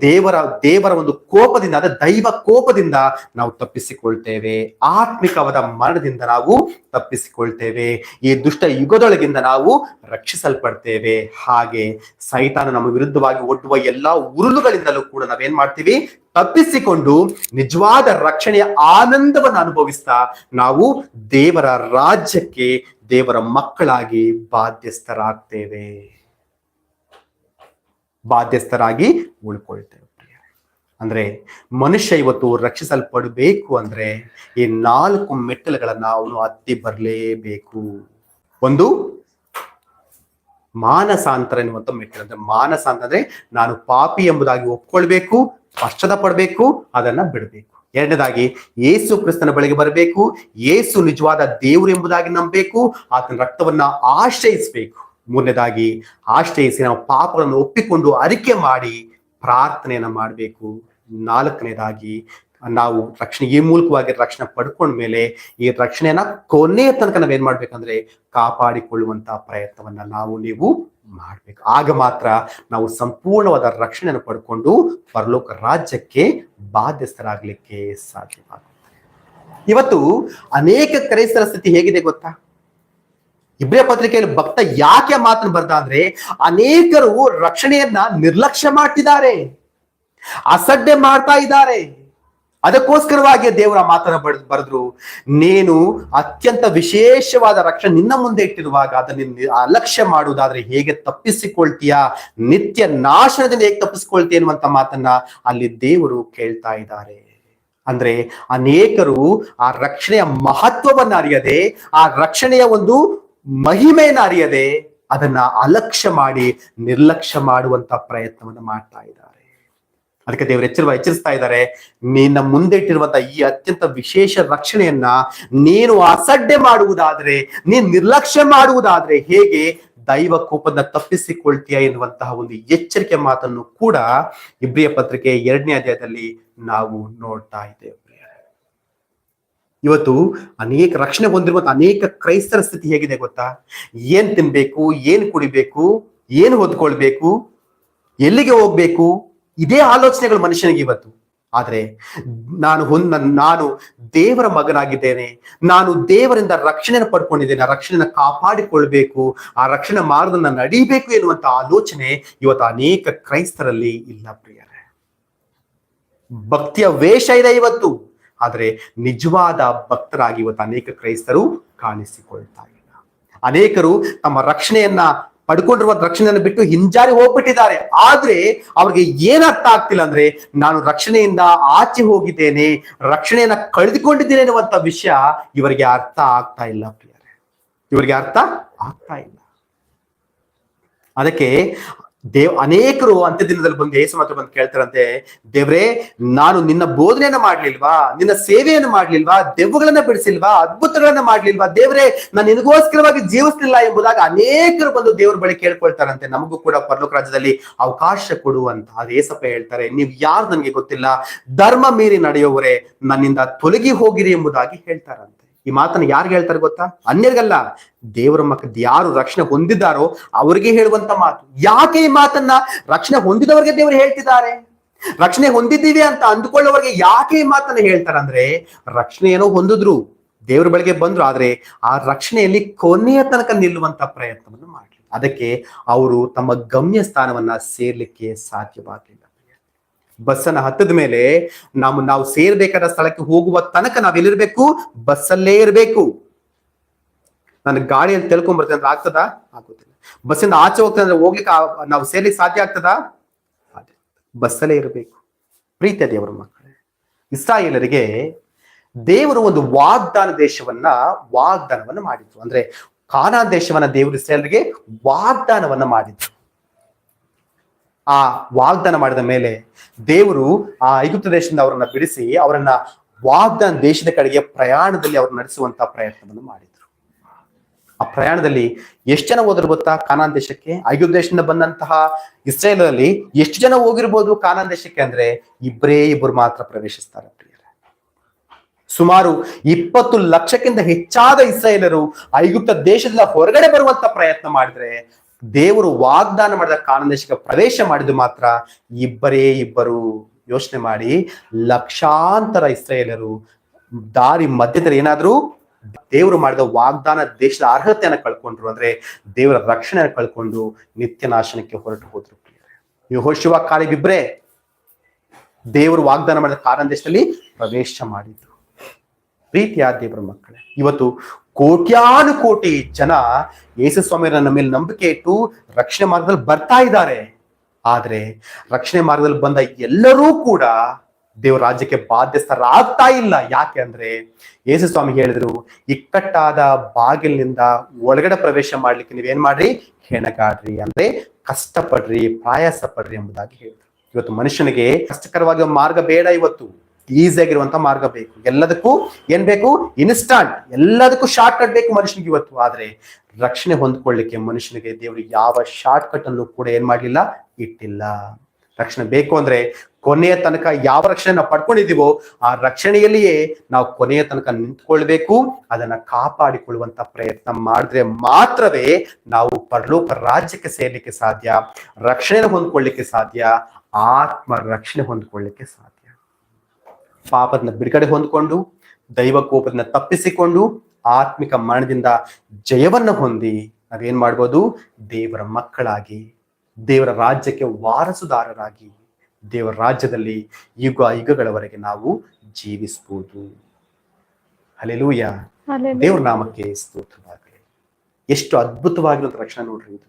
ದೇವರ ಒಂದು ಕೋಪದಿಂದ, ಅದ ದೈವ ಕೋಪದಿಂದ ನಾವು ತಪ್ಪಿಸಿಕೊಳ್ತೇವೆ. ಆತ್ಮಿಕವಾದ ಮರಣದಿಂದ ನಾವು ತಪ್ಪಿಸಿಕೊಳ್ತೇವೆ. ಈ ದುಷ್ಟ ಯುಗದೊಳಗಿಂದ ನಾವು ರಕ್ಷಿಸಲ್ಪಡ್ತೇವೆ. ಹಾಗೆ ಸೈತಾನ ನಮ್ಮ ವಿರುದ್ಧವಾಗಿ ಒಡ್ಡುವ ಎಲ್ಲಾ ಉರುಳುಗಳಿಂದಲೂ ಕೂಡ ನಾವೇನ್ ಮಾಡ್ತೀವಿ? ತಪ್ಪಿಸಿಕೊಂಡು ನಿಜವಾದ ರಕ್ಷಣೆಯ ಆನಂದವನ್ನು ಅನುಭವಿಸ್ತಾ ನಾವು ದೇವರ ರಾಜ್ಯಕ್ಕೆ, ದೇವರ ಮಕ್ಕಳಾಗಿ ಬಾಧ್ಯಸ್ಥರಾಗಿ ಉಳ್ಕೊಳ್ತೇವೆ. ಅಂದ್ರೆ ಮನುಷ್ಯ ಇವತ್ತು ರಕ್ಷಿಸಲ್ಪಡಬೇಕು ಅಂದ್ರೆ ಈ 4 ಮೆಟ್ಟಲುಗಳನ್ನ ಅವನು ಹತ್ತಿ ಬರಲೇಬೇಕು. ಒಂದು ಮಾನಸಾಂತರ ಎನ್ನುವಂತ ಮೆಟ್ಟಲು. ಅಂದ್ರೆ ಮಾನಸಾಂತರ ಅಂದ್ರೆ ನಾನು ಪಾಪಿ ಎಂಬುದಾಗಿ ಒಪ್ಕೊಳ್ಬೇಕು, ಪಶ್ಚಾತ್ತಾಪ ಪಡಬೇಕು, ಅದನ್ನ ಬಿಡಬೇಕು. ಎರಡನೇದಾಗಿ ಯೇಸು ಕ್ರಿಸ್ತನ ಬಳಿಗೆ ಬರಬೇಕು, ಯೇಸು ನಿಜವಾದ ದೇವರು ಎಂಬುದಾಗಿ ನಂಬಬೇಕು, ಆತನ ರಕ್ತವನ್ನ ಆಶ್ರಯಿಸಬೇಕು. ಮೂರನೇದಾಗಿ ಆಶ್ರಯಿಸಿ ನಾವು ಪಾಪಗಳನ್ನು ಒಪ್ಪಿಕೊಂಡು ಅರಿಕೆ ಮಾಡಿ ಪ್ರಾರ್ಥನೆಯನ್ನ ಮಾಡಬೇಕು. 4ನೇದಾಗಿ ನಾವು ರಕ್ಷಣೆ ಈ ಮೂಲಕವಾಗಿ ರಕ್ಷಣೆ ಪಡ್ಕೊಂಡ್ಮೇಲೆ ಈ ರಕ್ಷಣೆಯನ್ನ ಕೊನೆಯ ತನಕ ನಾವೇನ್ ಮಾಡ್ಬೇಕಂದ್ರೆ ಕಾಪಾಡಿಕೊಳ್ಳುವಂತ ಪ್ರಯತ್ನವನ್ನ ನೀವು ಮಾಡ್ಬೇಕು. ಆಗ ಮಾತ್ರ ನಾವು ಸಂಪೂರ್ಣವಾದ ರಕ್ಷಣೆಯನ್ನು ಪಡ್ಕೊಂಡು ಪರಲೋಕ ರಾಜ್ಯಕ್ಕೆ ಬಾಧ್ಯಸ್ಥರಾಗ್ಲಿಕ್ಕೆ ಸಾಧ್ಯವಾಗುತ್ತೆ. ಇವತ್ತು ಅನೇಕ ಕ್ರೈಸ್ತರ ಸ್ಥಿತಿ ಹೇಗಿದೆ ಗೊತ್ತಾ? ಇಬ್ರಿಯ ಪತ್ರಿಕೆಯಲ್ಲಿ ಭಕ್ತ ಯಾಕೆ ಮಾತನ್ನು ಬರ್ದ ಅಂದ್ರೆ, ಅನೇಕರು ರಕ್ಷಣೆಯನ್ನ ನಿರ್ಲಕ್ಷ್ಯ ಮಾಡ್ತಿದ್ದಾರೆ, ಅಸಡ್ಡೆ ಮಾಡ್ತಾ ಇದ್ದಾರೆ. ಅದಕ್ಕೋಸ್ಕರವಾಗಿ ದೇವರ ಮಾತನ್ನ ಬರೆದ್ರು, ನೀನು ಅತ್ಯಂತ ವಿಶೇಷವಾದ ರಕ್ಷಣೆ ನಿನ್ನ ಮುಂದೆ ಇಟ್ಟಿರುವಾಗ ಅದನ್ನ ಅಲಕ್ಷ್ಯ ಮಾಡುವುದಾದ್ರೆ ಹೇಗೆ ತಪ್ಪಿಸಿಕೊಳ್ತೀಯಾ? ನಿತ್ಯ ನಾಶನದಿಂದ ಹೇಗೆ ತಪ್ಪಿಸಿಕೊಳ್ತೀಯ ಅನ್ನುವಂತ ಮಾತನ್ನ ಅಲ್ಲಿ ದೇವರು ಕೇಳ್ತಾ ಇದ್ದಾರೆ. ಅಂದ್ರೆ ಅನೇಕರು ಆ ರಕ್ಷಣೆಯ ಮಹತ್ವವನ್ನ ಅರಿಯದೆ, ಆ ರಕ್ಷಣೆಯ ಒಂದು ಮಹಿಮೆಯನ್ನು ಅರಿಯದೆ ಅದನ್ನ ಅಲಕ್ಷ್ಯ ಮಾಡಿ ನಿರ್ಲಕ್ಷ್ಯ ಮಾಡುವಂತ ಪ್ರಯತ್ನವನ್ನು ಮಾಡ್ತಾ ಇದ್ದಾರೆ. ಅದಕ್ಕೆ ದೇವರು ಎಚ್ಚರಿಸ್ತಾ ಇದ್ದಾರೆ, ನಿನ್ನ ಮುಂದೆ ಇಟ್ಟಿರುವಂತಹ ಈ ಅತ್ಯಂತ ವಿಶೇಷ ರಕ್ಷಣೆಯನ್ನ ನೀನು ಅಸಡ್ಡೆ ಮಾಡುವುದಾದ್ರೆ, ನೀನು ನಿರ್ಲಕ್ಷ್ಯ ಮಾಡುವುದಾದ್ರೆ ಹೇಗೆ ದೈವ ಕೋಪದ ತಪ್ಪಿಸಿಕೊಳ್ತೀಯ ಎನ್ನುವಂತಹ ಒಂದು ಎಚ್ಚರಿಕೆ ಮಾತನ್ನು ಕೂಡ ಇಬ್ರಿಯ ಪತ್ರಿಕೆ 2ನೇ ಅಧ್ಯಾಯದಲ್ಲಿ ನಾವು ನೋಡ್ತಾ ಇದ್ದೇವೆ. ಇವತ್ತು ಅನೇಕ ರಕ್ಷಣೆ ಹೊಂದಿರುವಂತಹ ಅನೇಕ ಕ್ರೈಸ್ತರ ಸ್ಥಿತಿ ಹೇಗಿದೆ ಗೊತ್ತಾ? ಏನ್ ತಿನ್ಬೇಕು, ಏನ್ ಕುಡಿಬೇಕು, ಏನ್ ಹೊದ್ಕೊಳ್ಬೇಕು, ಎಲ್ಲಿಗೆ ಹೋಗ್ಬೇಕು, ಇದೇ ಆಲೋಚನೆಗಳು ಮನುಷ್ಯನಿಗೆ ಇವತ್ತು. ಆದ್ರೆ ನಾನು ದೇವರ ಮಗನಾಗಿದ್ದೇನೆ, ನಾನು ದೇವರಿಂದ ರಕ್ಷಣೆಯನ್ನು ಪಡ್ಕೊಂಡಿದ್ದೇನೆ, ಆ ರಕ್ಷಣೆಯನ್ನು ಕಾಪಾಡಿಕೊಳ್ಬೇಕು, ಆ ರಕ್ಷಣೆ ಮಾರ್ಗದನ್ನ ನಡೀಬೇಕು ಎನ್ನುವಂತ ಆಲೋಚನೆ ಇವತ್ತು ಅನೇಕ ಕ್ರೈಸ್ತರಲ್ಲಿ ಇಲ್ಲ ಪ್ರಿಯರೇ. ಭಕ್ತಿಯ ವೇಷ ಇದೆ ಇವತ್ತು, ಆದ್ರೆ ನಿಜವಾದ ಭಕ್ತರಾಗಿ ಇವತ್ತು ಅನೇಕ ಕ್ರೈಸ್ತರು ಕಾಣಿಸಿಕೊಳ್ತಾ ಇಲ್ಲ. ಅನೇಕರು ತಮ್ಮ ರಕ್ಷಣೆಯನ್ನ ಪಡ್ಕೊಂಡಿರುವ ರಕ್ಷಣೆಯನ್ನು ಬಿಟ್ಟು ಹಿಂಜಾರಿ ಹೋಗ್ಬಿಟ್ಟಿದ್ದಾರೆ. ಆದ್ರೆ ಅವ್ರಿಗೆ ಏನ್ ಅರ್ಥ ಆಗ್ತಿಲ್ಲ ಅಂದ್ರೆ, ನಾನು ರಕ್ಷಣೆಯಿಂದ ಆಚೆ ಹೋಗಿದ್ದೇನೆ, ರಕ್ಷಣೆಯನ್ನ ಕಳೆದುಕೊಂಡಿದ್ದೇನೆ ಎನ್ನುವಂತ ವಿಷಯ ಇವರಿಗೆ ಅರ್ಥ ಆಗ್ತಾ ಇಲ್ಲ ಪ್ರಿಯರೇ, ಇವರಿಗೆ ಅರ್ಥ ಆಗ್ತಾ ಇಲ್ಲ. ಅದಕ್ಕೆ ಅನೇಕರು ಅಂತ್ಯ ದಿನದಲ್ಲಿ ಬಂದು ಯೇಸು ಮಾತ್ರ ಬಂದು ಕೇಳ್ತಾರಂತೆ, ದೇವ್ರೇ, ನಾನು ನಿನ್ನ ಬೋಧನೆಯನ್ನ ಮಾಡ್ಲಿಲ್ವಾ, ನಿನ್ನ ಸೇವೆಯನ್ನು ಮಾಡ್ಲಿಲ್ವಾ, ದೆವ್ವಗಳನ್ನ ಬಿಡಿಸಿಲ್ವಾ, ಅದ್ಭುತಗಳನ್ನ ಮಾಡ್ಲಿಲ್ವಾ, ದೇವ್ರೇ ನಾನು ನಿನಗೋಸ್ಕರವಾಗಿ ಜೀವಿಸ್ಲಿಲ್ಲ ಎಂಬುದಾಗಿ ಅನೇಕರು ಬಂದು ದೇವ್ರ ಬಳಿ ಕೇಳ್ಕೊಳ್ತಾರಂತೆ, ನಮಗೂ ಕೂಡ ಪರಲೋಕ ರಾಜ್ಯದಲ್ಲಿ ಅವಕಾಶ ಕೊಡು ಅಂತ. ಅದು ಏಸಪ್ಪ ಹೇಳ್ತಾರೆ, ನೀವ್ ಯಾರು ನನಗೆ ಗೊತ್ತಿಲ್ಲ, ಧರ್ಮ ಮೀರಿ ನಡೆಯುವವರೇ ನನ್ನಿಂದ ತೊಲಗಿ ಹೋಗಿರಿ ಎಂಬುದಾಗಿ ಹೇಳ್ತಾರಂತೆ. ಈ ಮಾತನ್ನು ಯಾರಿಗೆ ಹೇಳ್ತಾರೆ ಗೊತ್ತಾ? ಅನ್ಯರಿಗಲ್ಲ, ದೇವರ ಮಕ್ಕಳು ಯಾರು ರಕ್ಷಣೆ ಹೊಂದಿದ್ದಾರೋ ಅವರಿಗೆ ಹೇಳುವಂತ ಮಾತು. ಯಾಕೆ ಈ ಮಾತನ್ನ ರಕ್ಷಣೆ ಹೊಂದಿದವರಿಗೆ ದೇವರು ಹೇಳ್ತಿದ್ದಾರೆ? ರಕ್ಷಣೆ ಹೊಂದಿದ್ದೀವಿ ಅಂತ ಅಂದುಕೊಳ್ಳುವವರಿಗೆ ಯಾಕೆ ಈ ಮಾತನ್ನ ಹೇಳ್ತಾರಂದ್ರೆ, ರಕ್ಷಣೆ ಏನೋ ಹೊಂದಿದ್ರು, ದೇವರ ಬಳಿಗೆ ಬಂದ್ರು, ಆದ್ರೆ ಆ ರಕ್ಷಣೆಯಲ್ಲಿ ಕೊನೆಯ ತನಕ ನಿಲ್ಲುವಂತ ಪ್ರಯತ್ನವನ್ನು ಮಾಡ್ಲಿ. ಅದಕ್ಕೆ ಅವರು ತಮ್ಮ ಗಮ್ಯ ಸ್ಥಾನವನ್ನ ಸೇರ್ಲಿಕ್ಕೆ ಸಾಧ್ಯವಾಗಲಿಲ್ಲ. ಬಸ್ಸನ್ನ ಹತ್ತದ ಮೇಲೆ ನಾವು ಸೇರ್ಬೇಕಾದ ಸ್ಥಳಕ್ಕೆ ಹೋಗುವ ತನಕ ನಾವೆಲ್ಲಿರ್ಬೇಕು? ಬಸ್ಸಲ್ಲೇ ಇರ್ಬೇಕು. ನಾನು ಗಾಡಿಯಲ್ಲಿ ತೆಳ್ಕೊಂಡ್ ಬರ್ತೇನೆ ಅಂದ್ರೆ ಆಗ್ತದಾ? ಆಗೋದಿಲ್ಲ. ಬಸ್ಸಿಂದ ಆಚೆ ಹೋಗ್ತೇನೆ ಅಂದ್ರೆ ಹೋಗ್ಲಿಕ್ಕೆ ನಾವು ಸೇರ್ಲಿಕ್ಕೆ ಸಾಧ್ಯ ಆಗ್ತದಾ? ಬಸ್ಸಲ್ಲೇ ಇರಬೇಕು. ಪ್ರೀತಿಯ ದೇವರ ಮಕ್ಕಳೇ, ಇಸ್ರಾಯೇಲರಿಗೆ ದೇವರು ಒಂದು ವಾಗ್ದಾನವನ್ನ ಮಾಡಿದ್ರು. ಅಂದ್ರೆ ಕಾನಾನ್ ದೇಶವನ್ನ ದೇವರು ಇಸ್ರಾಯೇಲರಿಗೆ ವಾಗ್ದಾನವನ್ನ ಮಾಡಿದ್ರು. ಆ ವಾಗ್ದಾನ ಮಾಡಿದ ಮೇಲೆ ದೇವರು ಆ ಐಗುಪ್ತ ದೇಶದಿಂದ ಅವರನ್ನ ಬಿಡಿಸಿ ಅವರನ್ನ ವಾಗ್ದಾನ ದೇಶದ ಕಡೆಗೆ ಪ್ರಯಾಣದಲ್ಲಿ ಅವ್ರು ನಡೆಸುವಂತಹ ಪ್ರಯತ್ನವನ್ನು ಮಾಡಿದ್ರು. ಆ ಪ್ರಯಾಣದಲ್ಲಿ ಎಷ್ಟು ಜನ ಹೋದ್ರು ಗೊತ್ತಾ? ಕಾನಾನ್ ದೇಶಕ್ಕೆ ಐಗುಪ್ತ ದೇಶದಿಂದ ಬಂದಂತಹ ಇಸ್ರಾಯೇಲರಲ್ಲಿ ಎಷ್ಟು ಜನ ಹೋಗಿರ್ಬೋದು ಕಾನಾನ್ ದೇಶಕ್ಕೆ ಅಂದ್ರೆ ಇಬ್ಬರು ಮಾತ್ರ ಪ್ರವೇಶಿಸ್ತಾರೆ ಪ್ರಿಯರೇ. ಸುಮಾರು 20 ಲಕ್ಷಕ್ಕಿಂತ ಹೆಚ್ಚಾದ ಇಸ್ರಾಯೇಲರು ಐಗುಪ್ತ ದೇಶದಿಂದ ಹೊರಗಡೆ ಬರುವಂತ ಪ್ರಯತ್ನ ಮಾಡಿದ್ರೆ, ದೇವರು ವಾಗ್ದಾನ ಮಾಡಿದ ಕಾನಾನ್ ದೇಶಕ್ಕೆ ಪ್ರವೇಶ ಮಾಡಿದ್ದು ಮಾತ್ರ ಇಬ್ಬರು. ಯೋಚನೆ ಮಾಡಿ, ಲಕ್ಷಾಂತರ ಇಸ್ರಾಯೇಲರು ದಾರಿ ಮಧ್ಯದಲ್ಲಿ ಏನಾದ್ರು ದೇವರು ಮಾಡಿದ ವಾಗ್ದಾನ ದೇಶದ ಅರ್ಹತೆಯನ್ನ ಕಳ್ಕೊಂಡ್ರು, ಅಂದ್ರೆ ದೇವರ ರಕ್ಷಣೆಯನ್ನು ಕಳ್ಕೊಂಡು ನಿತ್ಯ ನಾಶನಕ್ಕೆ ಹೊರಟು ಹೋದ್ರು. ಯೆಹೋಶುವ ಕಾಲೇಬ್ ಇಬ್ರೇ ದೇವರು ವಾಗ್ದಾನ ಮಾಡಿದ ಕಾನಾನ್ ದೇಶದಲ್ಲಿ ಪ್ರವೇಶ ಮಾಡಿದ್ರು. ಪ್ರೀತಿಯ ದೇವರ ಮಕ್ಕಳೇ, ಇವತ್ತು ಕೋಟ್ಯಾನುಕೋಟಿ ಜನ ಯೇಸು ಸ್ವಾಮಿಯರನ್ನ ಮೇಲೆ ನಂಬಿಕೆ ಇಟ್ಟು ರಕ್ಷಣೆ ಮಾರ್ಗದಲ್ಲಿ ಬರ್ತಾ ಇದ್ದಾರೆ. ಆದ್ರೆ ರಕ್ಷಣೆ ಮಾರ್ಗದಲ್ಲಿ ಬಂದ ಎಲ್ಲರೂ ಕೂಡ ದೇವರ ರಾಜ್ಯಕ್ಕೆ ಬಾಧ್ಯಸ್ಥರಾಗ್ತಾ ಇಲ್ಲ. ಯಾಕೆ ಅಂದ್ರೆ ಯೇಸು ಸ್ವಾಮಿ ಹೇಳಿದ್ರು, ಇಕ್ಕಟ್ಟಾದ ಬಾಗಿಲಿನಿಂದ ಒಳಗಡೆ ಪ್ರವೇಶ ಮಾಡ್ಲಿಕ್ಕೆ ನೀವೇನ್ ಮಾಡ್ರಿ? ಹೆಣಗಾಡ್ರಿ, ಅಂದ್ರೆ ಕಷ್ಟಪಡ್ರಿ, ಪ್ರಯಾಸ ಪಡ್ರಿ ಎಂಬುದಾಗಿ ಹೇಳಿದ್ರು. ಇವತ್ತು ಮನುಷ್ಯನಿಗೆ ಕಷ್ಟಕರವಾಗಿ ಮಾರ್ಗ ಬೇಡ, ಇವತ್ತು ಈಸಿ ಆಗಿರುವಂತ ಮಾರ್ಗ ಬೇಕು. ಎಲ್ಲದಕ್ಕೂ ಏನ್ ಬೇಕು? ಇನ್ಸ್ಟಾಂಟ್, ಎಲ್ಲದಕ್ಕೂ ಶಾರ್ಟ್ ಕಟ್ ಬೇಕು ಮನುಷ್ಯನಿಗೆ ಇವತ್ತು. ಆದ್ರೆ ರಕ್ಷಣೆ ಹೊಂದ್ಕೊಳ್ಳಿಕ್ಕೆ ಮನುಷ್ಯನಿಗೆ ದೇವರು ಯಾವ ಶಾರ್ಟ್ ಕಟ್ ಅನ್ನು ಕೂಡ ಏನ್ ಮಾಡ್ಲಿಲ್ಲ, ಇಟ್ಟಿಲ್ಲ. ರಕ್ಷಣೆ ಬೇಕು ಅಂದ್ರೆ ಕೊನೆಯ ತನಕ ಯಾವ ರಕ್ಷಣೆ ನಾವು ಪಡ್ಕೊಂಡಿದ್ದೀವೋ ಆ ರಕ್ಷಣೆಯಲ್ಲಿಯೇ ನಾವು ಕೊನೆಯ ತನಕ ನಿಂತ್ಕೊಳ್ಬೇಕು. ಅದನ್ನ ಕಾಪಾಡಿಕೊಳ್ಳುವಂತ ಪ್ರಯತ್ನ ಮಾಡಿದ್ರೆ ಮಾತ್ರವೇ ನಾವು ಪರಲೋಕ ರಾಜ್ಯಕ್ಕೆ ಸೇರ್ಲಿಕ್ಕೆ ಸಾಧ್ಯ, ರಕ್ಷಣೆಯನ್ನು ಹೊಂದ್ಕೊಳ್ಳಿಕ್ಕೆ ಸಾಧ್ಯ, ಆತ್ಮ ರಕ್ಷಣೆ ಹೊಂದ್ಕೊಳ್ಳಿಕ್ಕೆ ಸಾಧ್ಯ. ಪಾಪದನ್ನ ಬಿಡುಗಡೆ ಹೊಂದ್ಕೊಂಡು ದೈವ ಕೋಪದನ್ನ ತಪ್ಪಿಸಿಕೊಂಡು ಆತ್ಮಿಕ ಮರಣದಿಂದ ಜಯವನ್ನ ಹೊಂದಿ ನಾವೇನ್ ಮಾಡ್ಬೋದು? ದೇವರ ಮಕ್ಕಳಾಗಿ, ದೇವರ ರಾಜ್ಯಕ್ಕೆ ವಾರಸುದಾರರಾಗಿ, ದೇವರ ರಾಜ್ಯದಲ್ಲಿ ಯುಗಗಳವರೆಗೆ ನಾವು ಜೀವಿಸಬಹುದು. ಹಲ್ಲೆಲೂಯ. ದೇವರ ನಾಮಕ್ಕೆ ಸ್ತೋತ್ರವಾಗಲಿ. ಎಷ್ಟು ಅದ್ಭುತವಾಗಿರೋ ರಕ್ಷಣೆ ನೋಡ್ರಿ. ಇದು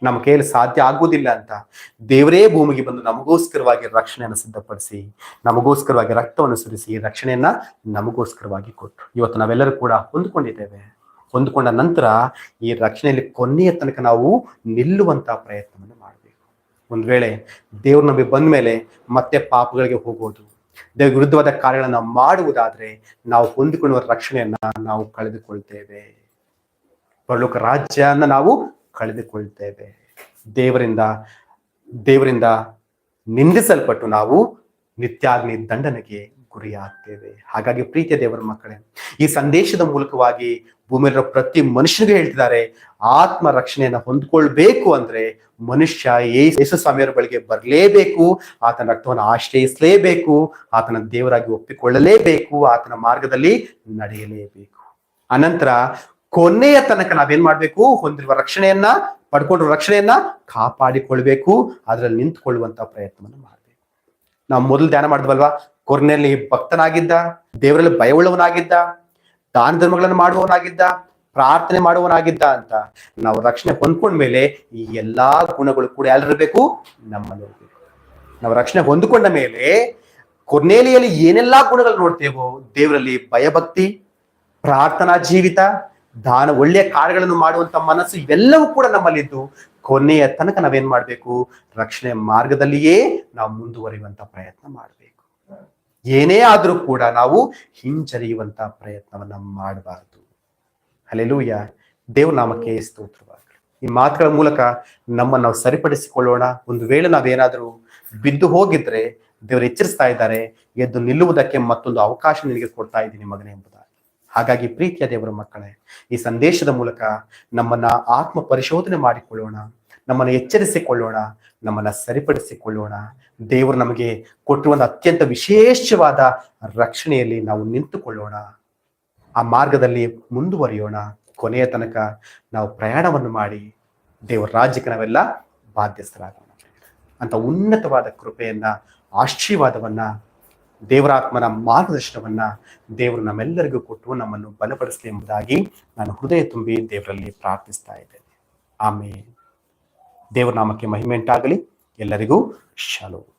ನಮ್ಮ ಕೈಯಲ್ಲಿ ಸಾಧ್ಯ ಆಗುವುದಿಲ್ಲ ಅಂತ ದೇವರೇ ಭೂಮಿಗೆ ಬಂದು ನಮಗೋಸ್ಕರವಾಗಿ ರಕ್ಷಣೆಯನ್ನು ಸಿದ್ಧಪಡಿಸಿ, ನಮಗೋಸ್ಕರವಾಗಿ ರಕ್ತವನ್ನು ಸುರಿಸಿ ರಕ್ಷಣೆಯನ್ನ ನಮಗೋಸ್ಕರವಾಗಿ ಕೊಟ್ಟರು. ಇವತ್ತು ನಾವೆಲ್ಲರೂ ಕೂಡ ಹೊಂದ್ಕೊಂಡಿದ್ದೇವೆ. ಹೊಂದ್ಕೊಂಡ ನಂತರ ಈ ರಕ್ಷಣೆಯಲ್ಲಿ ಕೊನೆಯ ತನಕ ನಾವು ನಿಲ್ಲುವಂತಹ ಪ್ರಯತ್ನವನ್ನು ಮಾಡಬೇಕು. ಒಂದ್ ವೇಳೆ ದೇವ್ರ ನಮಗೆ ಬಂದ ಮೇಲೆ ಮತ್ತೆ ಪಾಪಗಳಿಗೆ ಹೋಗೋದು, ದೇವ್ರ ವಿರುದ್ಧವಾದ ಕಾರ್ಯಗಳನ್ನ ಮಾಡುವುದಾದ್ರೆ ನಾವು ಹೊಂದಿಕೊಳ್ಳುವ ರಕ್ಷಣೆಯನ್ನ ನಾವು ಕಳೆದುಕೊಳ್ತೇವೆ. ಪರಲೋಕ ರಾಜ್ಯನ ನಾವು ಕಳೆದುಕೊಳ್ತೇವೆ. ದೇವರಿಂದ ನಿಂದಿಸಲ್ಪಟ್ಟು ನಾವು ನಿತ್ಯಾಗ್ನಿ ದಂಡನೆಗೆ ಗುರಿಯಾಗ್ತೇವೆ. ಹಾಗಾಗಿ ಪ್ರೀತಿಯ ದೇವರ ಮಕ್ಕಳೇ, ಈ ಸಂದೇಶದ ಮೂಲಕವಾಗಿ ಭೂಮಿಯಲ್ಲಿರೋ ಪ್ರತಿ ಮನುಷ್ಯನಿಗೆ ಹೇಳ್ತಿದ್ದಾರೆ, ಆತ್ಮ ರಕ್ಷಣೆಯನ್ನ ಹೊಂದ್ಕೊಳ್ಬೇಕು ಅಂದ್ರೆ ಮನುಷ್ಯ ಯೇಸು ಸ್ವಾಮಿಯವರ ಬಳಿಗೆ ಬರಲೇಬೇಕು, ಆತನ ರಕ್ತವನ್ನು ಆಶ್ರಯಿಸಲೇಬೇಕು, ಆತನ ದೇವರಾಗಿ ಒಪ್ಪಿಕೊಳ್ಳಲೇಬೇಕು, ಆತನ ಮಾರ್ಗದಲ್ಲಿ ನಡೆಯಲೇಬೇಕು. ಅನಂತರ ಕೊನೆಯ ತನಕ ನಾವೇನ್ ಮಾಡ್ಬೇಕು, ಹೊಂದಿರುವ ರಕ್ಷಣೆಯನ್ನ, ಪಡ್ಕೊಂಡಿರುವ ರಕ್ಷಣೆಯನ್ನ ಕಾಪಾಡಿಕೊಳ್ಬೇಕು, ಅದರಲ್ಲಿ ನಿಂತುಕೊಳ್ಳುವಂತ ಪ್ರಯತ್ನವನ್ನು ಮಾಡ್ಬೇಕು. ನಾವು ಮೊದಲು ಧ್ಯಾನ ಮಾಡಿದ್ವಲ್ವಾ, ಕೊರ್ನೆಲಿ ಭಕ್ತನಾಗಿದ್ದ, ದೇವರಲ್ಲಿ ಭಯವುಳ್ಳವನಾಗಿದ್ದ, ದಾನ ಧರ್ಮಗಳನ್ನು ಮಾಡುವವನಾಗಿದ್ದ, ಪ್ರಾರ್ಥನೆ ಮಾಡುವವನಾಗಿದ್ದ ಅಂತ. ನಾವು ರಕ್ಷಣೆ ಹೊಂದ್ಕೊಂಡ್ಮೇಲೆ ಈ ಎಲ್ಲಾ ಗುಣಗಳು ಕೂಡ ಯಾರಿರ್ಬೇಕು, ನಮ್ಮಲ್ಲಿ ಇರ್ಬೇಕು. ನಾವು ರಕ್ಷಣೆ ಹೊಂದಿಕೊಂಡ ಮೇಲೆ ಕೊರ್ನೇಲಿಯಲ್ಲಿ ಏನೆಲ್ಲಾ ಗುಣಗಳು ನೋಡ್ತೇವೋ, ದೇವರಲ್ಲಿ ಭಯಭಕ್ತಿ, ಪ್ರಾರ್ಥನಾ ಜೀವಿತ, ಒಳ್ಳೆಯ ಕಾರ್ಯಗಳನ್ನು ಮಾಡುವಂತ ಮನಸ್ಸು, ಇವೆಲ್ಲವೂ ಕೂಡ ನಮ್ಮಲ್ಲಿದ್ದು ಕೊನೆಯ ತನಕ ನಾವೇನ್ ಮಾಡ್ಬೇಕು, ರಕ್ಷಣೆ ಮಾರ್ಗದಲ್ಲಿಯೇ ನಾವು ಮುಂದುವರಿಯುವಂತ ಪ್ರಯತ್ನ ಮಾಡಬೇಕು. ಏನೇ ಆದ್ರೂ ಕೂಡ ನಾವು ಹಿಂಜರಿಯುವಂತ ಪ್ರಯತ್ನವನ್ನ ಮಾಡಬಾರದು. ಹಲ್ಲೆಲೂಯ. ದೇವ್ರ ನಾಮಕ್ಕೆ ಸ್ತೋತ್ರವಾಗಲಿ. ಈ ಮಾತುಗಳ ಮೂಲಕ ನಮ್ಮನ್ನು ನಾವು ಸರಿಪಡಿಸಿಕೊಳ್ಳೋಣ. ಒಂದು ವೇಳೆ ನಾವೇನಾದ್ರೂ ಬಿದ್ದು ಹೋಗಿದ್ರೆ ದೇವರು ಎಚ್ಚರಿಸ್ತಾ ಇದ್ದಾರೆ, ಎದ್ದು ನಿಲ್ಲುವುದಕ್ಕೆ ಮತ್ತೊಂದು ಅವಕಾಶ ನಿನಗೆ ಕೊಡ್ತಾ ಇದ್ದೀನಿ ಮಗನೇ ಎಂಬುದಾಗಿ. ಹಾಗಾಗಿ ಪ್ರೀತಿಯ ದೇವರ ಮಕ್ಕಳೇ, ಈ ಸಂದೇಶದ ಮೂಲಕ ನಮ್ಮನ್ನ ಆತ್ಮ ಪರಿಶೋಧನೆ ಮಾಡಿಕೊಳ್ಳೋಣ, ನಮ್ಮನ್ನು ಎಚ್ಚರಿಸಿಕೊಳ್ಳೋಣ, ನಮ್ಮನ್ನ ಸರಿಪಡಿಸಿಕೊಳ್ಳೋಣ. ದೇವರು ನಮಗೆ ಕೊಟ್ಟಿರುವ ಅತ್ಯಂತ ವಿಶೇಷವಾದ ರಕ್ಷಣೆಯಲ್ಲಿ ನಾವು ನಿಂತುಕೊಳ್ಳೋಣ, ಆ ಮಾರ್ಗದಲ್ಲಿ ಮುಂದುವರಿಯೋಣ. ಕೊನೆಯ ತನಕ ನಾವು ಪ್ರಯಾಣವನ್ನು ಮಾಡಿ ದೇವರ ರಾಜ್ಯಕ್ಕೆ ನಾವೆಲ್ಲ ಬಾಧ್ಯಸ್ಥರಾಗೋಣ ಅಂತ ಉನ್ನತವಾದ ಕೃಪೆಯನ್ನ, ಆಶೀರ್ವಾದವನ್ನ, ದೇವರಾತ್ಮನ ಮಾರ್ಗದರ್ಶನವನ್ನ ದೇವರು ನಮ್ಮೆಲ್ಲರಿಗೂ ಕೊಟ್ಟು ನಮ್ಮನ್ನು ಬಲಪಡಿಸಲಿ ಎಂಬುದಾಗಿ ನಾನು ಹೃದಯ ತುಂಬಿ ದೇವರಲ್ಲಿ ಪ್ರಾರ್ಥಿಸ್ತಾ ಇದ್ದೇನೆ. ಆಮೇಲೆ ದೇವರ ನಾಮಕ್ಕೆ ಮಹಿಮೆ ಉಂಟಾಗಲಿ. ಎಲ್ಲರಿಗೂ ಶಾಲೋಮ್.